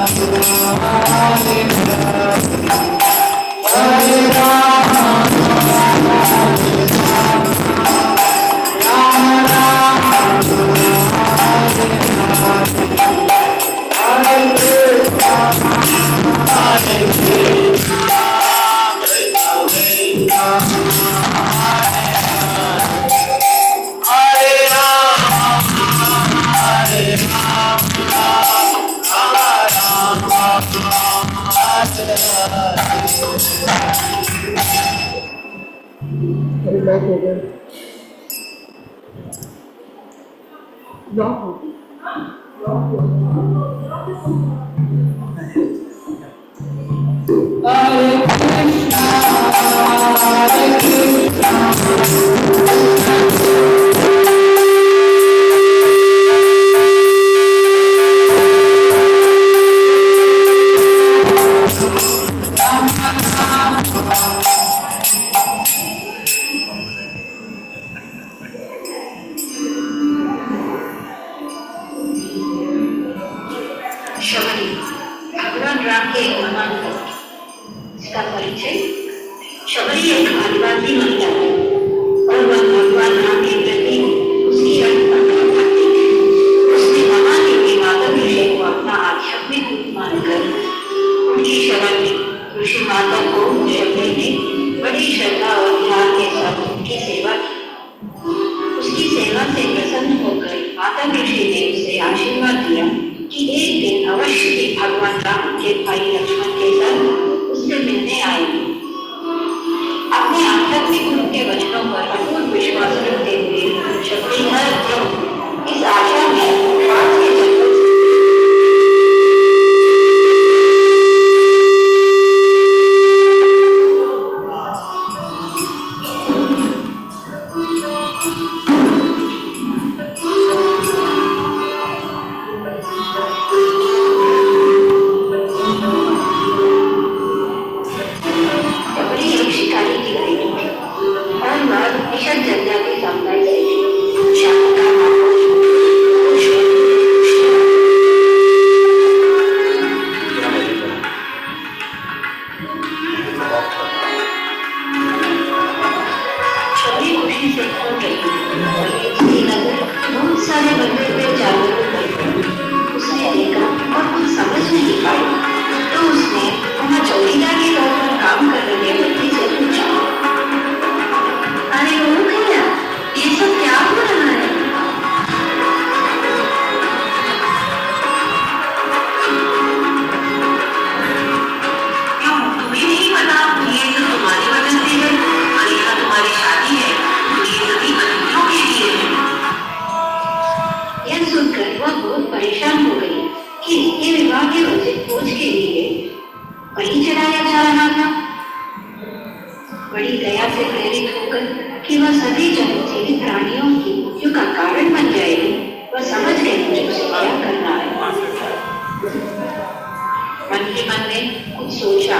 हरे हरे राम अरे लॉक हो गया। लॉक हो हरे कृष्णा हरे कृष्णा शबरी भगवान राम के अनुमान है। इसका परिचय शबरी एक आदिवासी महिला है और वह भगवान राम के प्रति उसकी अटूट भक्ति है। उसने महादेवी माता ऋषि को अपना आध्यात्मिक रूप मानकर उनकी शरण में ऋषि माता को शबरी ने बड़ी श्रद्धा और ध्यान के साथ उनकी सेवा की। उसकी सेवा से प्रसन्न होकर माता ऋषि ने उसे आशीर्वाद दिया कि एक दिन अवश्य ही भगवान राम के भाई लक्ष्मण के साथ उससे मिलने आएंगे। अपने आध्यात्मिक गुरु के वचनों पर अटूट विश्वास रखते हुए शबरी हर दिन इस आशा में पास के जंगल होकर कि वह सभी जीवित प्राणियों की मृत्यु का कारण बन जाएगी, वह समझ गए मुझे उसे क्या करना है। मन ही मन में कुछ सोचा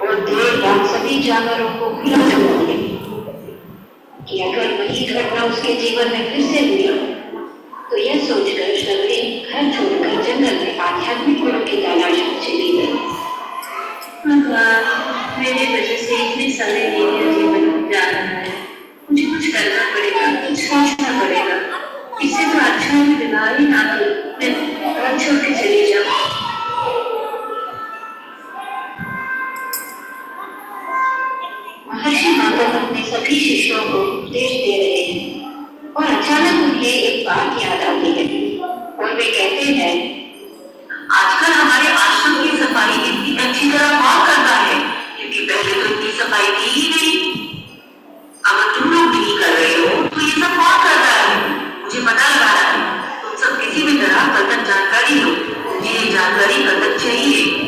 और देर रात सभी जानवरों को खुला छोड़ दिया कि अगर वही घटना उसके जीवन में फिर से हुई तो यह सोचकर शबरी घर छोड़कर जंगल में आध्यात्मिक गुरु की तलाश में चली गई। मेरी वजह से इतने सारे मेरा जीवन जा रहा है, मुझे कुछ करना पड़ेगा, कुछ सोचना पड़ेगा। इससे तो अच्छा है बीमारी ना तो मैं घर छोड़ के चली जाऊँ। महर्षि गौतम अपने सभी शिष्यों को उपदेश दे रहे हैं और अचानक उन्हें एक बात याद आती है और वे कहते हैं, आजकल हमारे आश्रम की सफाई इतनी अच्छी तरह कौन करता है, क्योंकि पहले तो इतनी सफाई थी ही नहीं। अगर तुम लोग नहीं कर रहे हो तो ये सब कौन कर रहा है? मुझे पता लगा रहा है। तुम सब किसी भी तरह कल तक जानकारी लो, मुझे ये जानकारी कल तक चाहिए।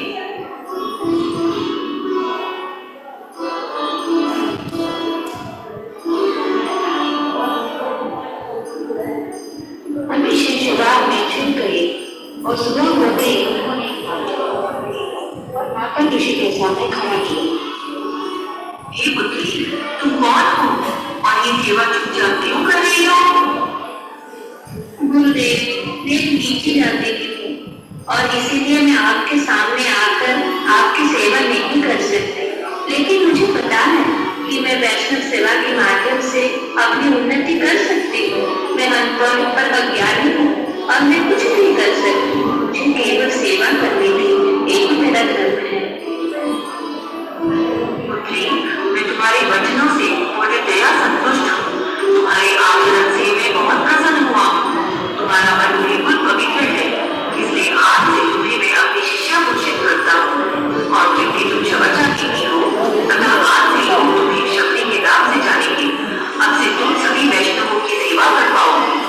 शुरुआत में छिप गई और सुबह होते ही उन्होंने और माता ऋषि के सामने खड़ा किया। हे पुत्री, तुम कौन हो और ये सेवा चुपचाप क्यों कर रही हो? गुरुदेव, मैं नीचे जाती हूँ और इसीलिए मैं आपके सामने आकर आपकी सेवा नहीं कर सकती, लेकिन मुझे पता है कि मैं वैष्णव सेवा के माध्यम से अपनी उन्नति कर सकती हूँ। मैं अनपढ़ पर अज्ञानी हूँ और मैं कुछ नहीं कर सकती। मुझे केवल सेवा करनी थी, एक मेरा धर्म है। पुत्री, मैं तुम्हारे वचनों से पूरी दया संतुष्ट हूँ। तुम्हारे आचरण से मैं बहुत प्रसन्न हुआ हूँ। तुम्हारा मन बिल्कुल पवित्र है, इसलिए आज से तुम्हें मैं अपनी शिष्या घोषित करता हूँ। और क्योंकि तुम क्षमा चाहती हो, तथा आज से लोग तुम्हें शक्ति के नाम से जानेंगे। अब से तुम सभी वैष्णवों की सेवा कर पाओगे।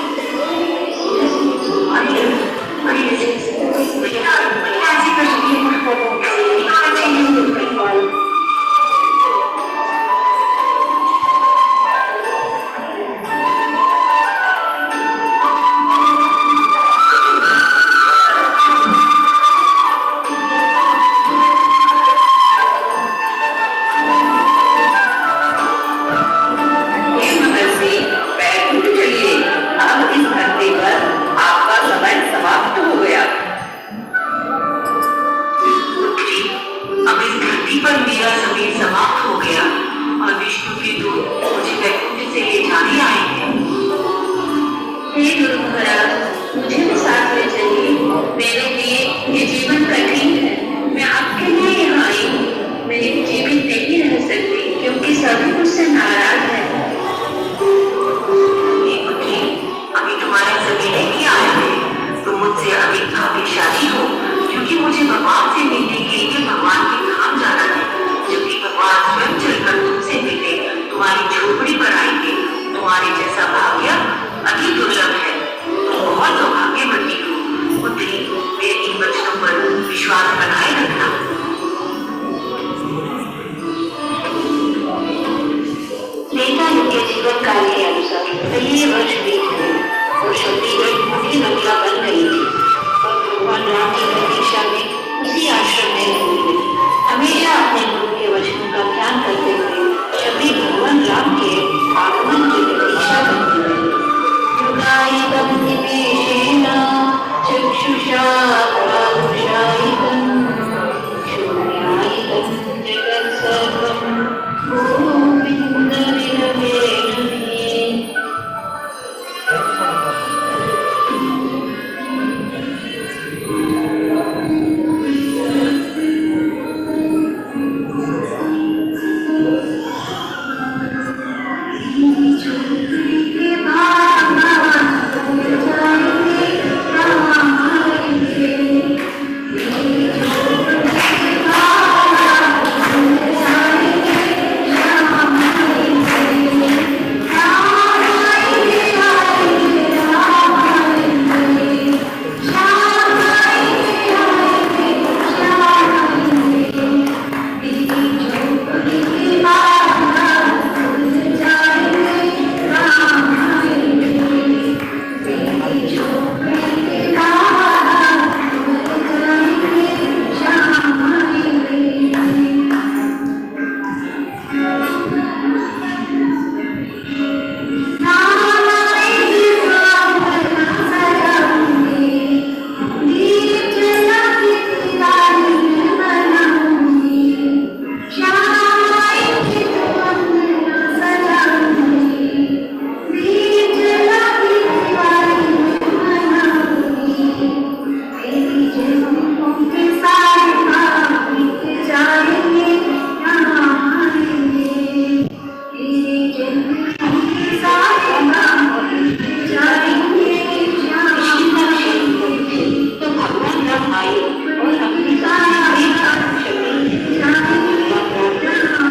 तो भगवान राम आए और अपनी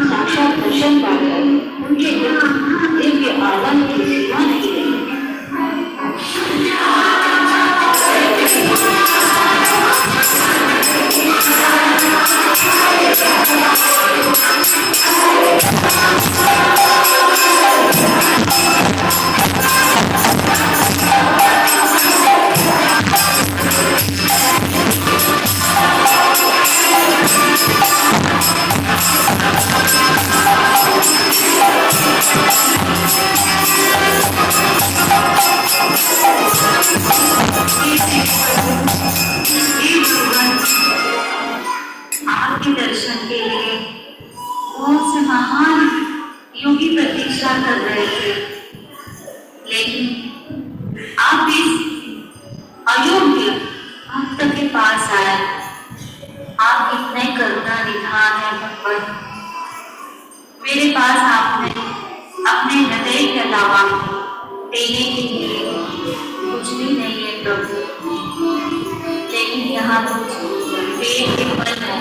साक्षात दर्शन पाकर उनके दिव्य आनंद की सीमा नहीं रही। आपके दर्शन के लिए बहुत से महान योगी प्रतीक्षा कर रहे थे, लेकिन आप इस अयोग्य भक्त के पास आए। आप कितने करुणा निधान है भगवान। मेरे पास आपने अपने हृदय के अलावा देने के लिए कुछ भी नहीं है प्रभु, लेकिन यहाँ कुछ वेद के फल है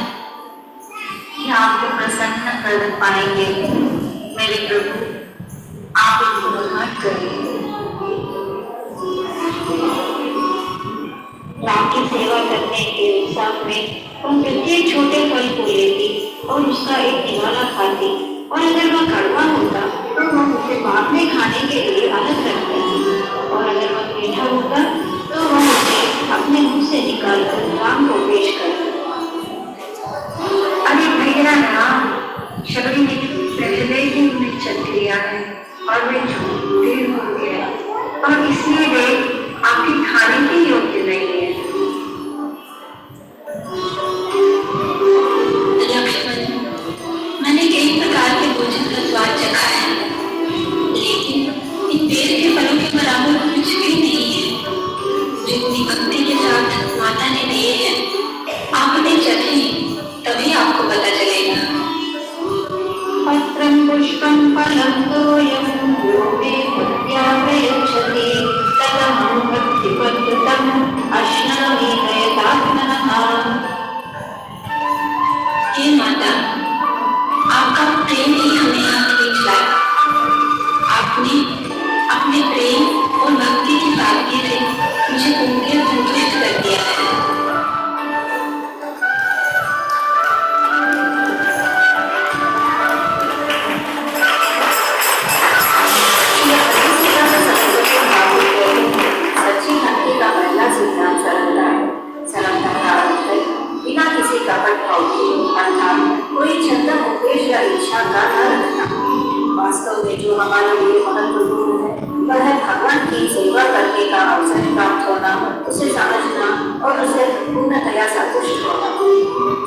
कि आपको प्रसन्न कर पाएंगे। मेरे प्रभु, आप इनको ग्रहण करें। राम की सेवा करने के उत्साह में वह प्रत्येक छोटे फल को लेती और उसका एक निवाला खाती, और अगर वह कड़वा होता तो वह उसे बाद में खाने के लिए अलग रखती, और अगर वह मीठा होता तो वह उसे अपने मुंह से निकालकर राम को पेश करती। अरे भैया राम, शबरी ने पहले ही उन्हें चख लिया है और वे झूठे हो गए, और इसलिए वे आपके खाने के योग्य नहीं है। लक्ष्मण, मैंने कई प्रकार के भोजन का स्वाद चखा है, लेकिन इन पेड़ के फलों के बराबर कुछ भी नहीं है जितनी भक्ति के साथ माता ने दिए हैं। आप उन्हें चखें, तभी आपको पता चलेगा। पत्रं पुष्पं फलं तोयं यो मे भक्त्या प्रयच्छति तदहं भक्तिपत्रम् अश्नामि प्रयतात्मनः। हे माता, आपका प्रेम ही हमें यहाँ खींच लाया। आपने अपने प्रेम और भक्ति की सादगी से मुझे पूर्ण संतुष्ट कर दिया है। सच्ची भक्ति का पहला सिद्धांत सरलता है। सरलता का अर्थ है बिना किसी कपट भाव के, अर्थात कोई छंद उद्देश्य या इच्छा का न रखना। वास्तव में जो हमारे लिए महत्वपूर्ण है वह है भगवान की सेवा करने का अवसर प्राप्त होना, उसे समझना और उसे पूर्णतया संतुष्ट होना।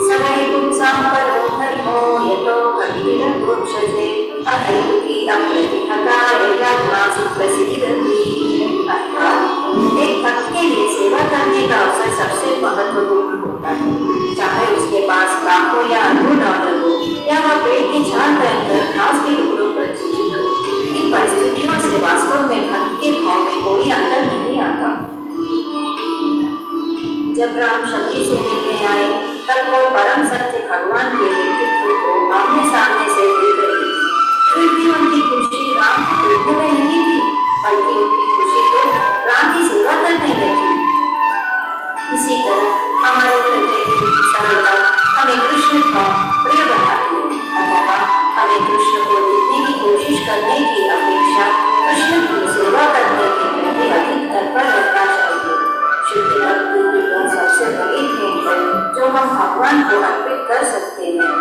समय पुंसां परो धर्मो यतो कपिलदोक्षसे अहैतुकी अप्रतिहताय यात्रा प्रसिद्धिरति। अर्थात एक भक्त के लिए सेवा करने का अवसर सबसे महत्वपूर्ण होता है, चाहे उसके पास लाखों या अरबों डॉलर हो, या वह पेड़ की छाल पहनकर घास के टुकड़ों पर जीवित हो। इन परिस्थितियों से वास्तव में भक्त के भाव में कोई अंतर नहीं आता। जब राम शबरी से मिलने आए तब वो परम सत्य भगवान के व्यक्तित्व को आमने सामने से देख रही थी। फिर भी उनकी खुशी राम को देखने में नहीं थी, बल्कि उनकी खुशी तो राम की सेवा करने में थी। इसी तरह हमारे हृदय की सरलता हमें कृष्ण का प्रिय बनाती है, अथवा हमें कृष्ण को देखने की कोशिश करने की अपेक्षा कृष्ण की सेवा करने के प्रति अधिक तत्पर रहना चाहिए। शुद्ध भक्ति वह सबसे बड़ी भेंट है जो हम भगवान को अर्पित कर सकते हैं।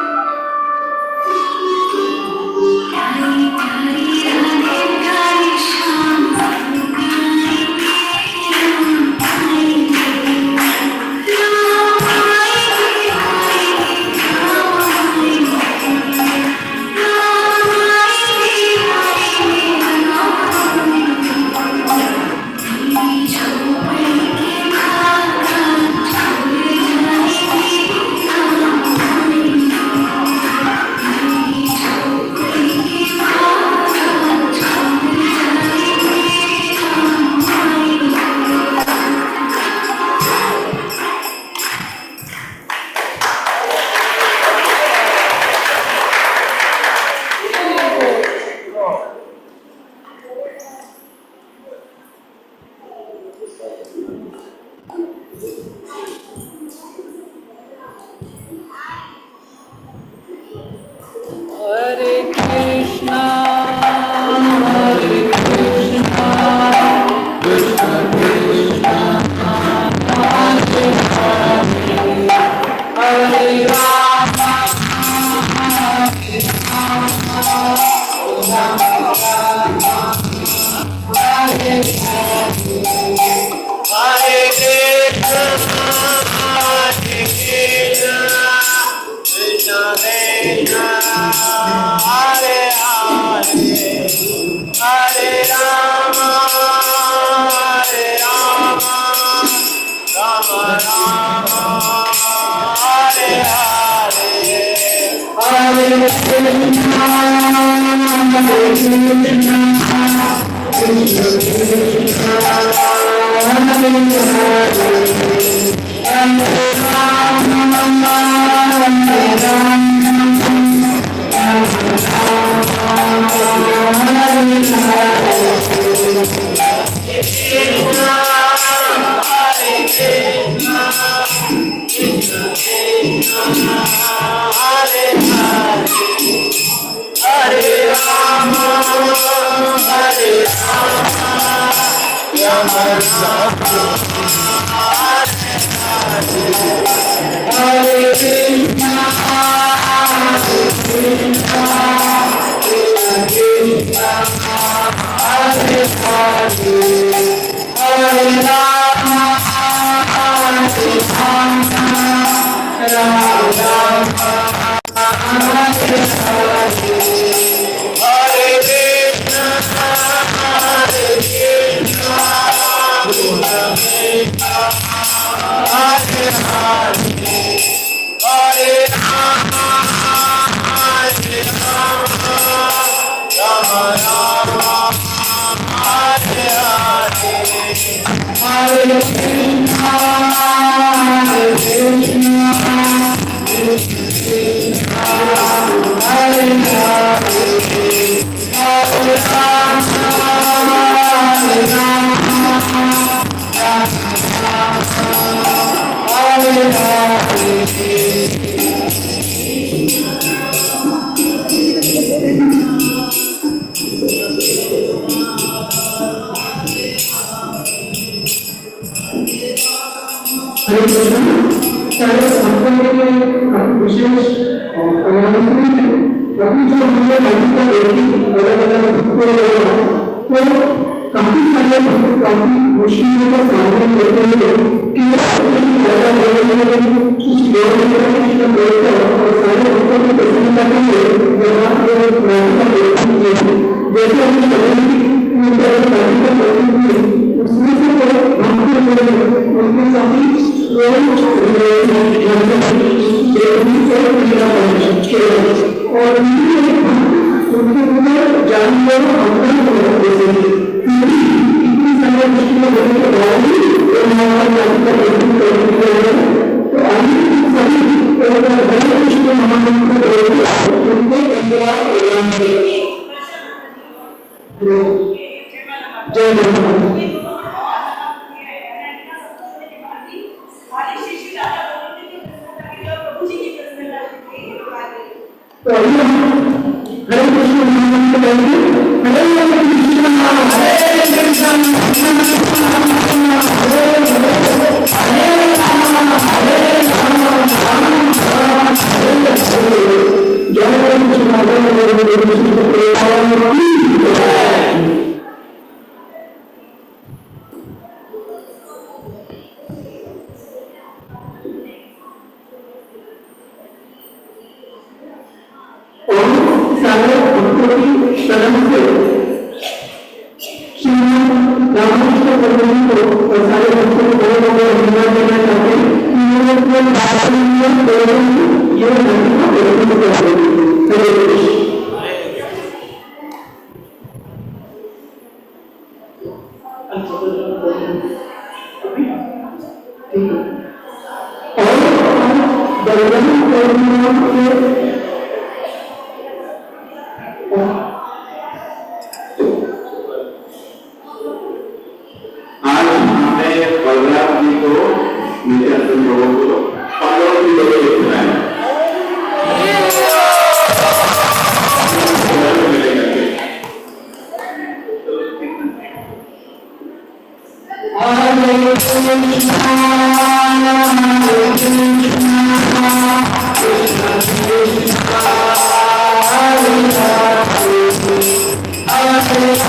Hare Hare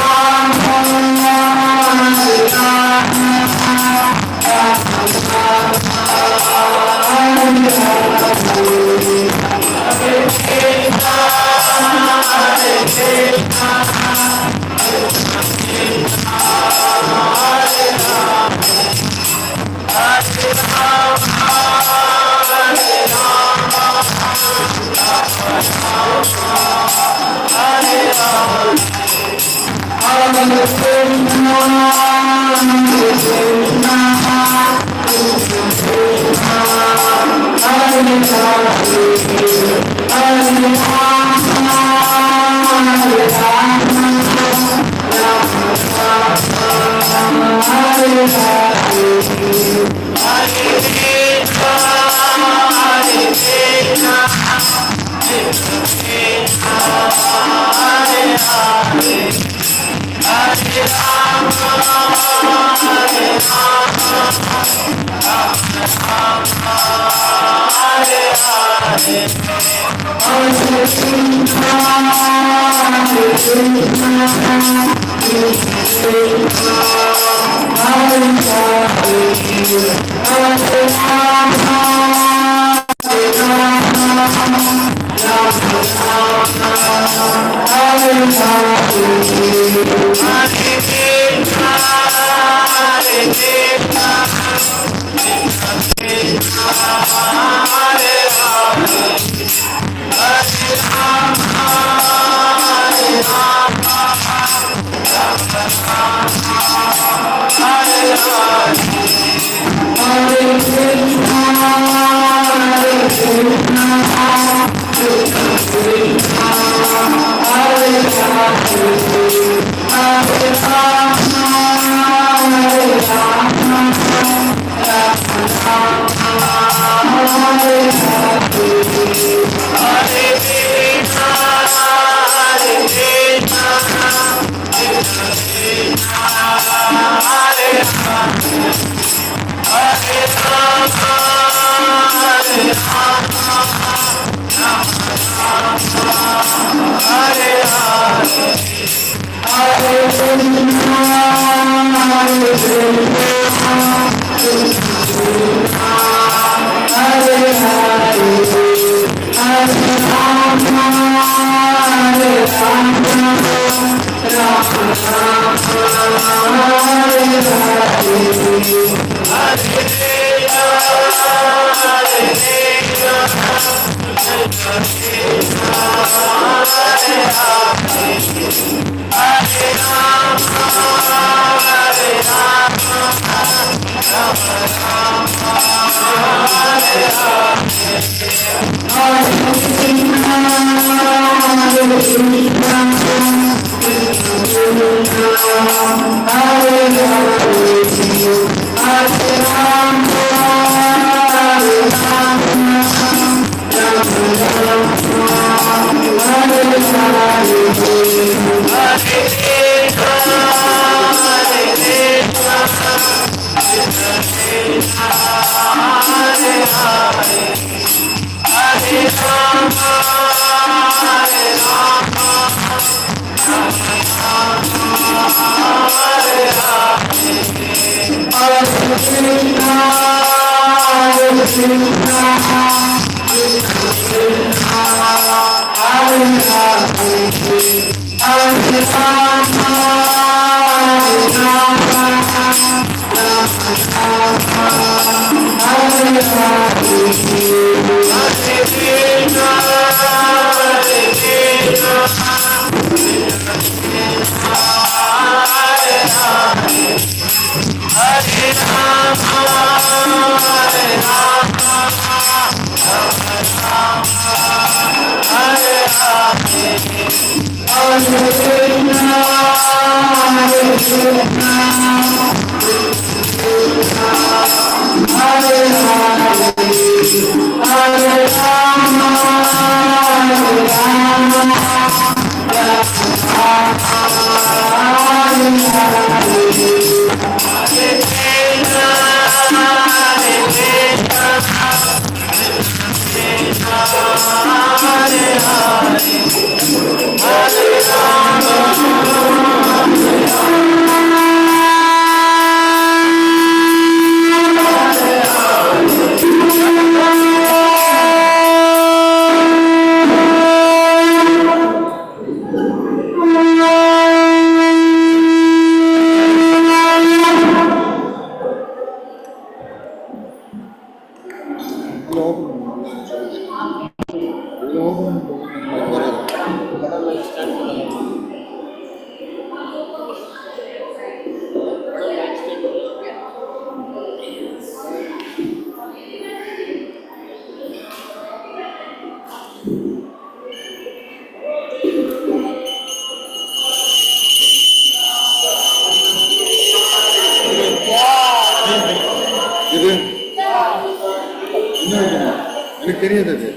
नहीं देते।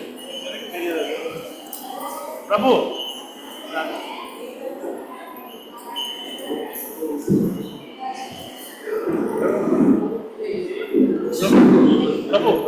प्रभु प्रभु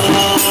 Thank you.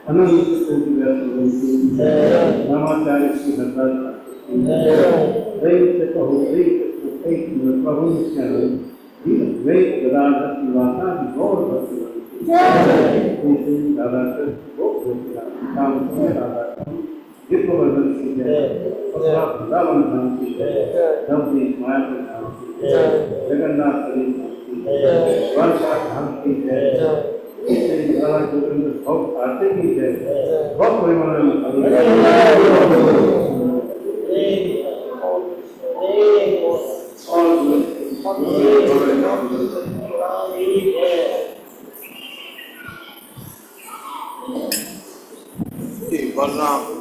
अनंत कोटि नमाचार्य श्री दैत्य कहो दैत्य प्रभु द्वैत गदाधर निवासा गौर भक्ति दादा काम दादा विप्लवर्धन की जय वृंदावन धाम की जय नवदीप मायापुर धाम की जय जगन्नाथ शरीफ धाम की जय वर्षा धाम की जय जोगिंद्र भक्त आते की जय बहुत परिमाण बलराम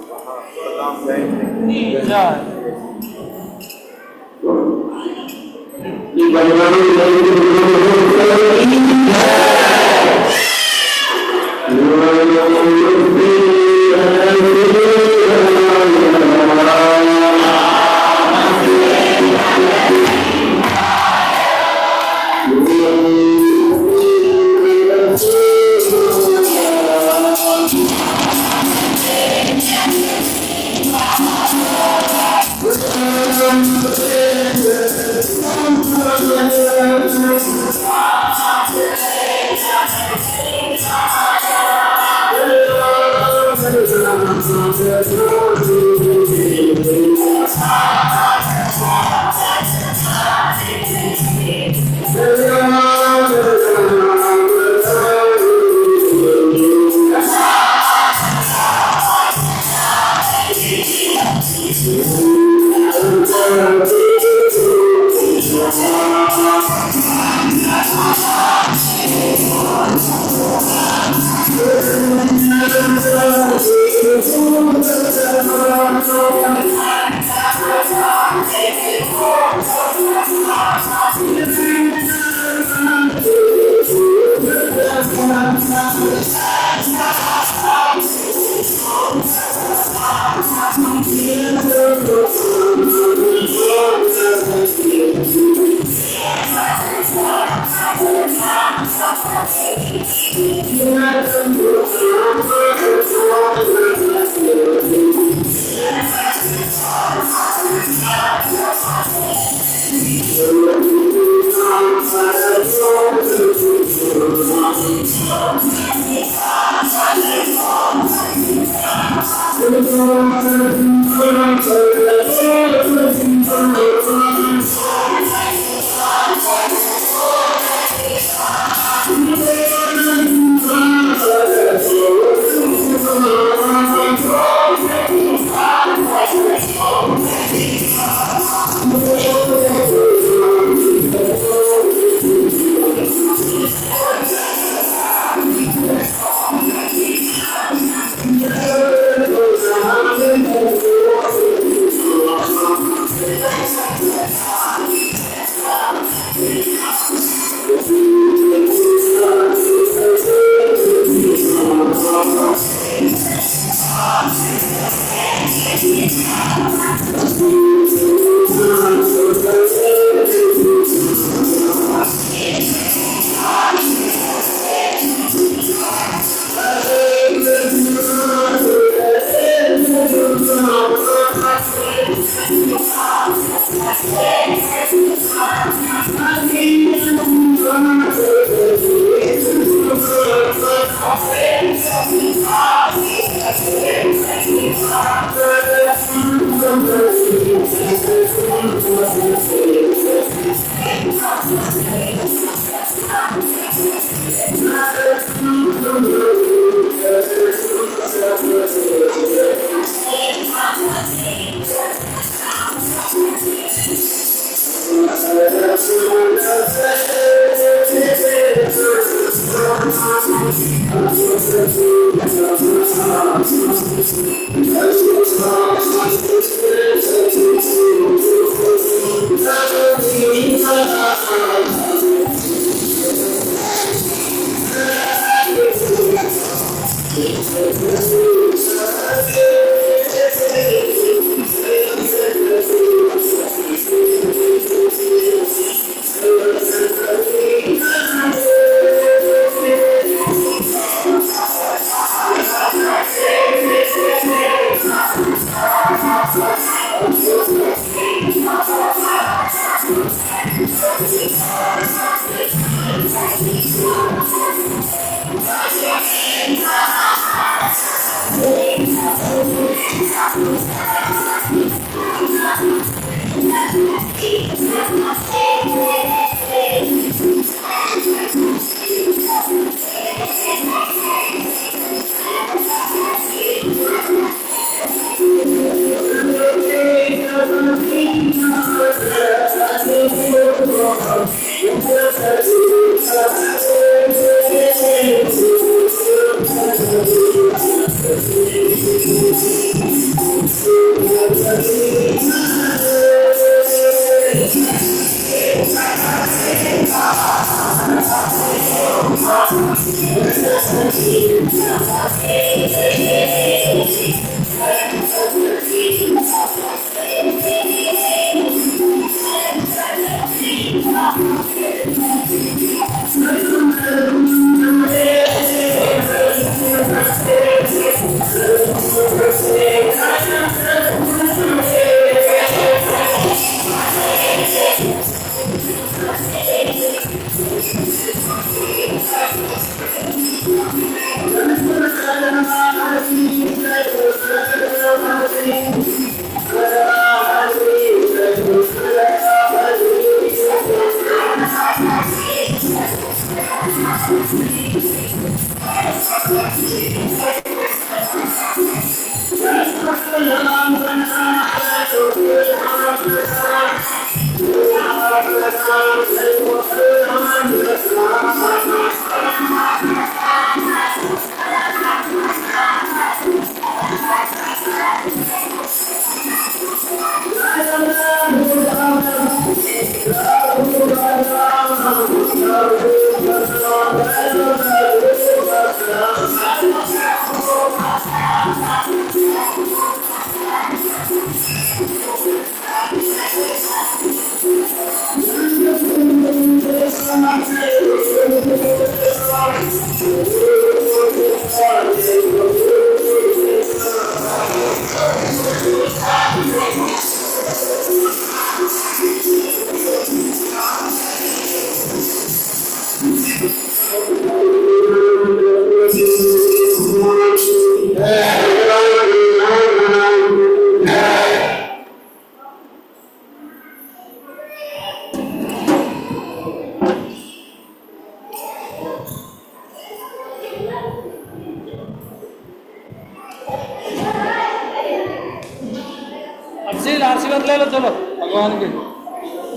अफजील आशीर्वाद ले लो, चलो भगवान के,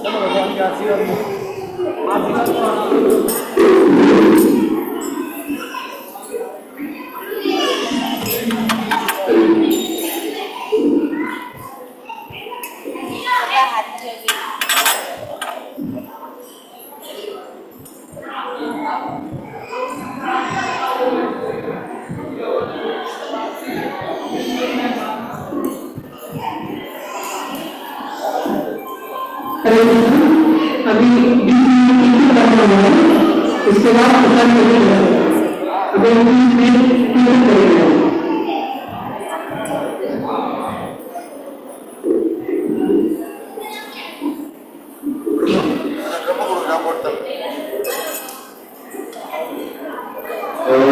चलो भगवान के आशीर्वाद अभी इसके बाद Oh,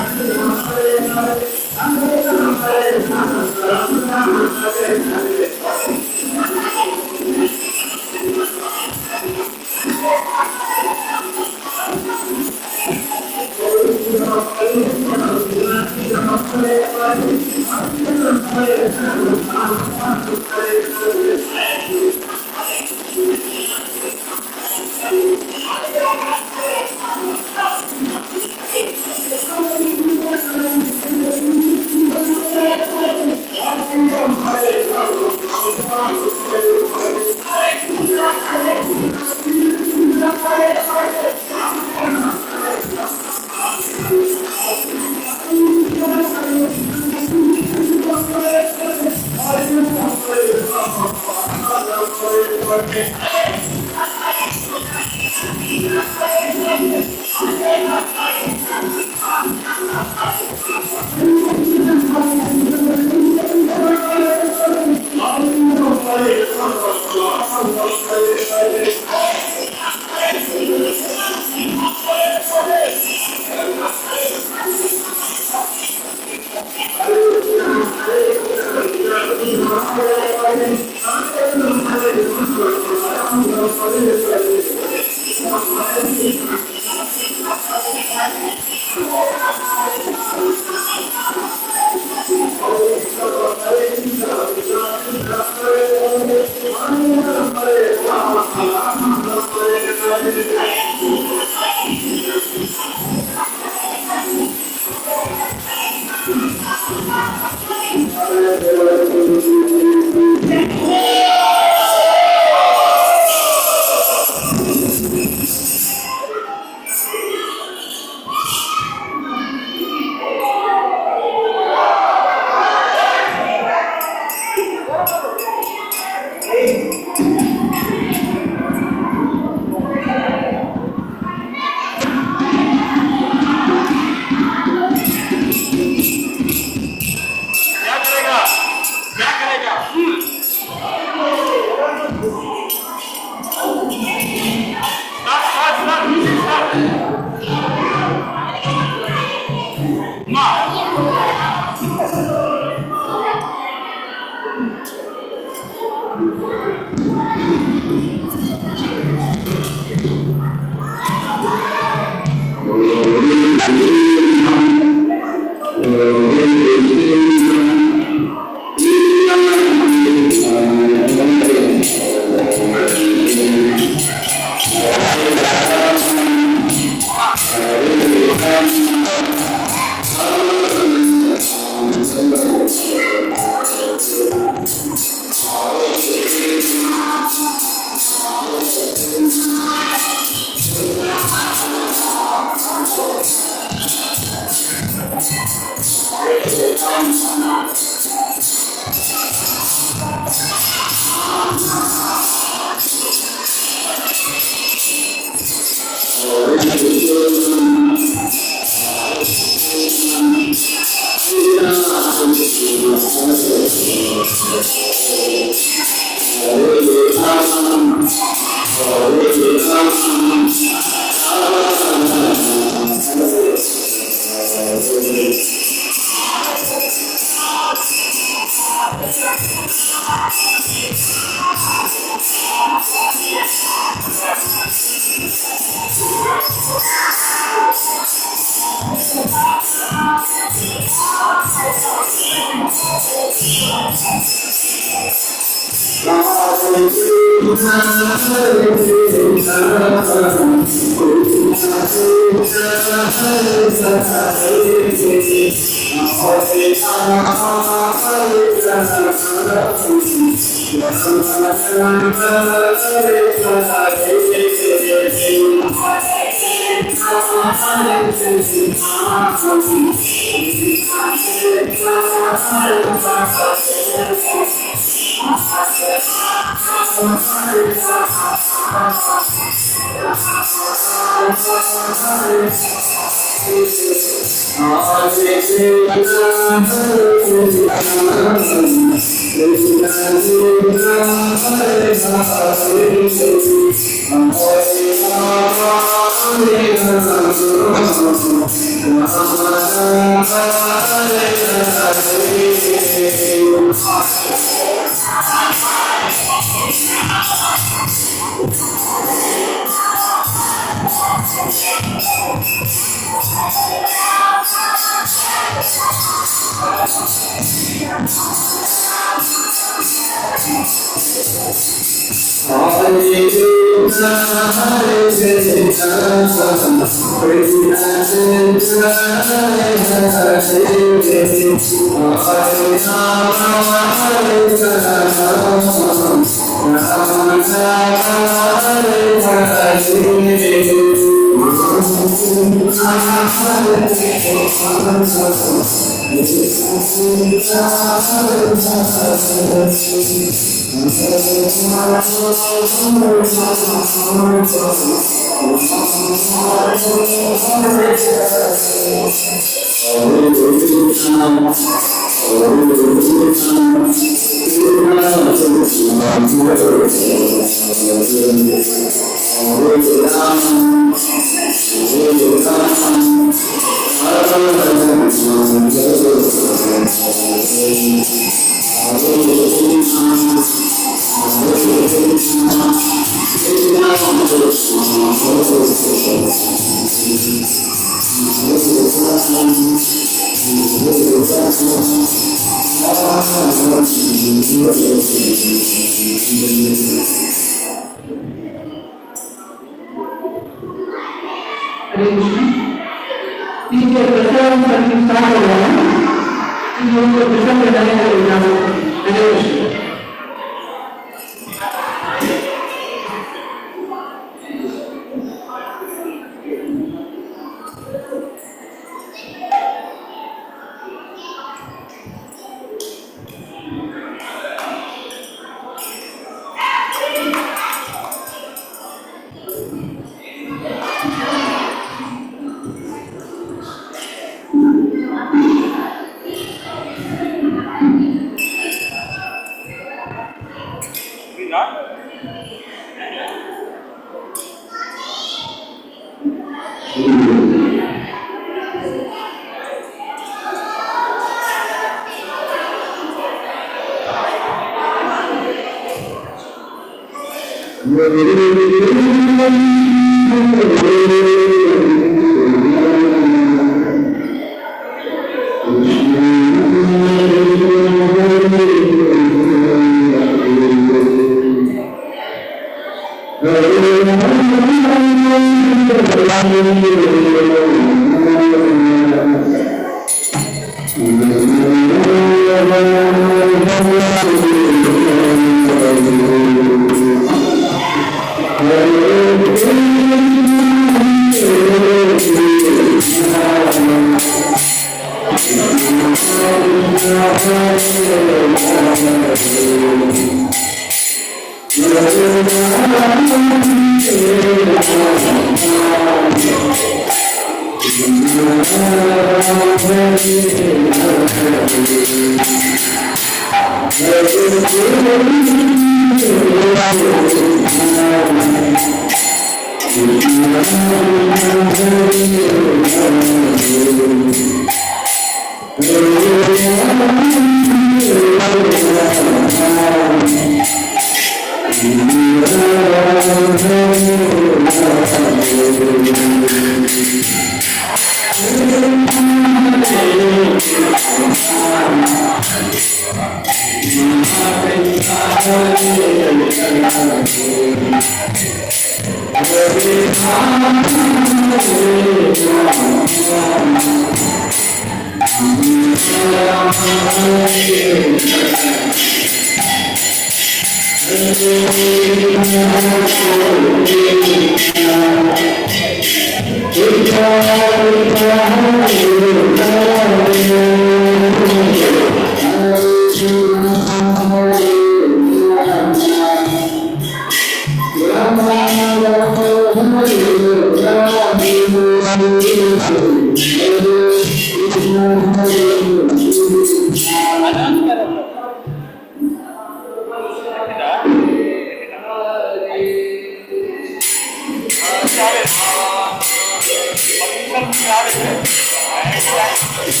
हरे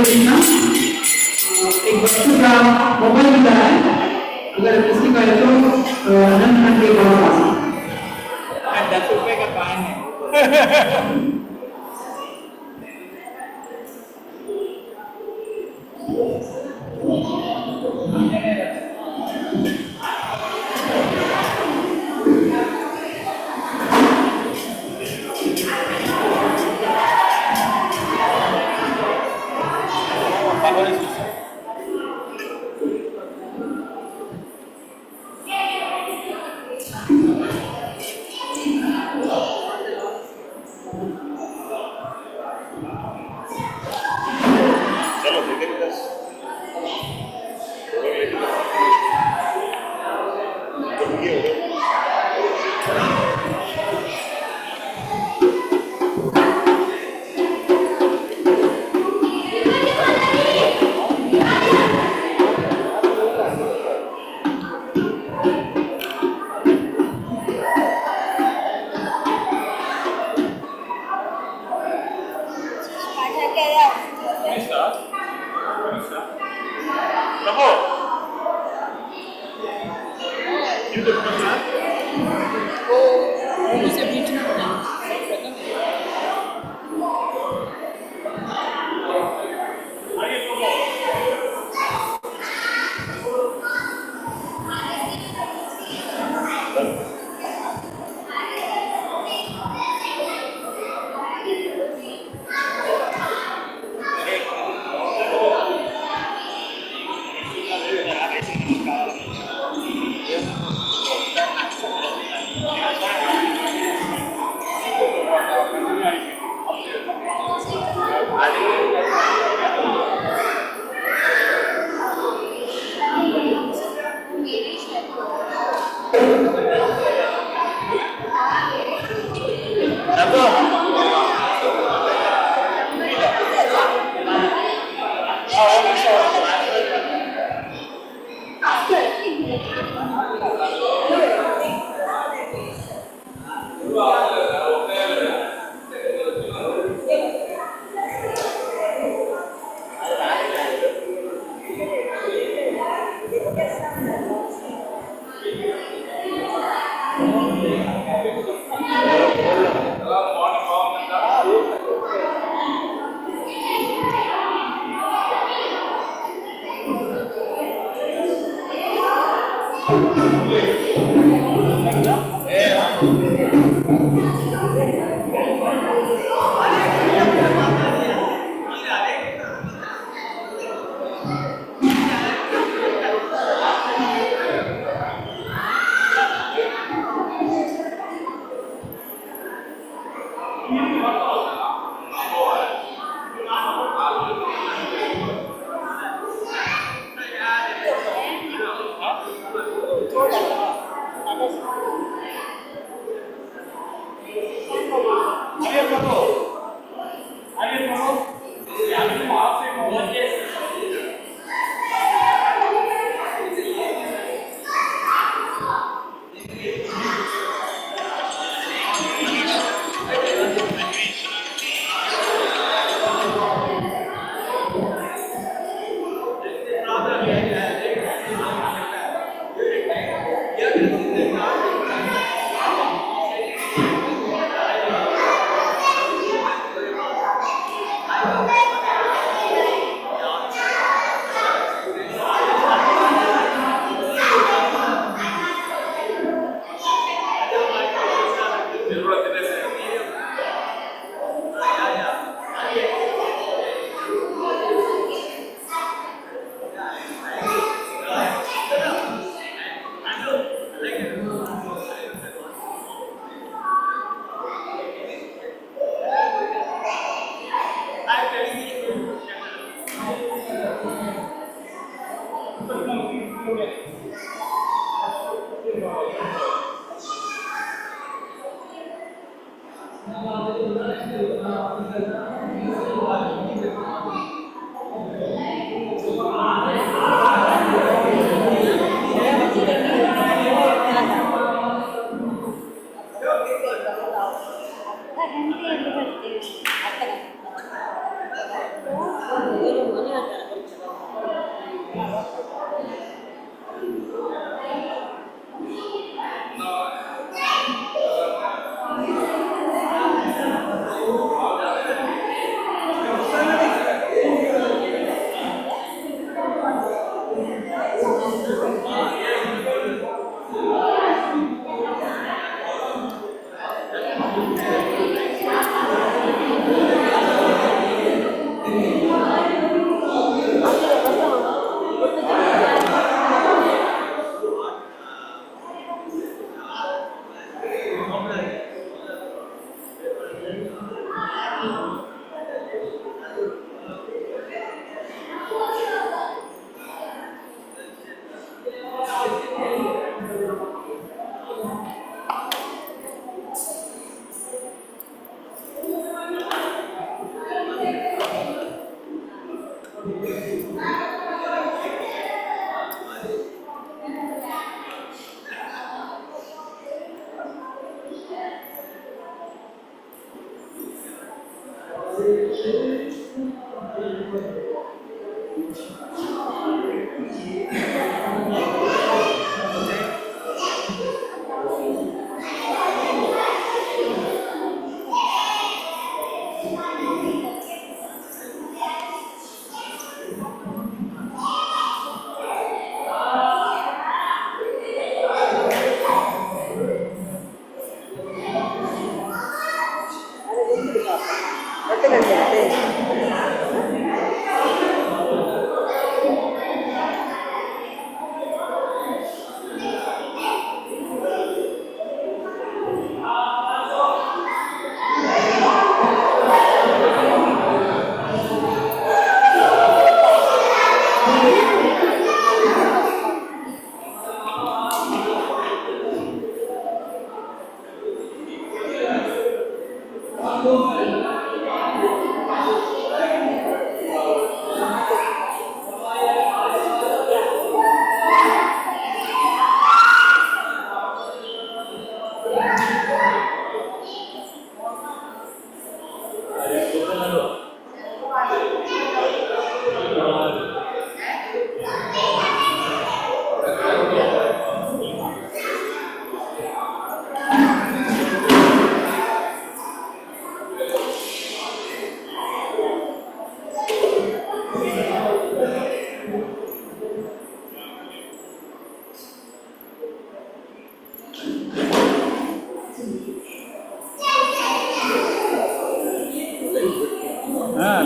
कृष्णा, एक बच्चे का मोबाइल मिला है, अगर किसी का है तो अनंत के पास 10 रुपए का फाइन है।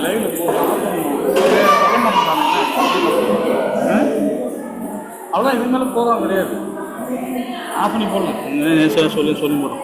லைவ்ல போகலாம் அவ்வளோதான். இதுக்கு மேலே ப்ரோக்ராம் கிடையாது. ஆஃப் பண்ணி போடலாம். சொல்லி போடுறோம்.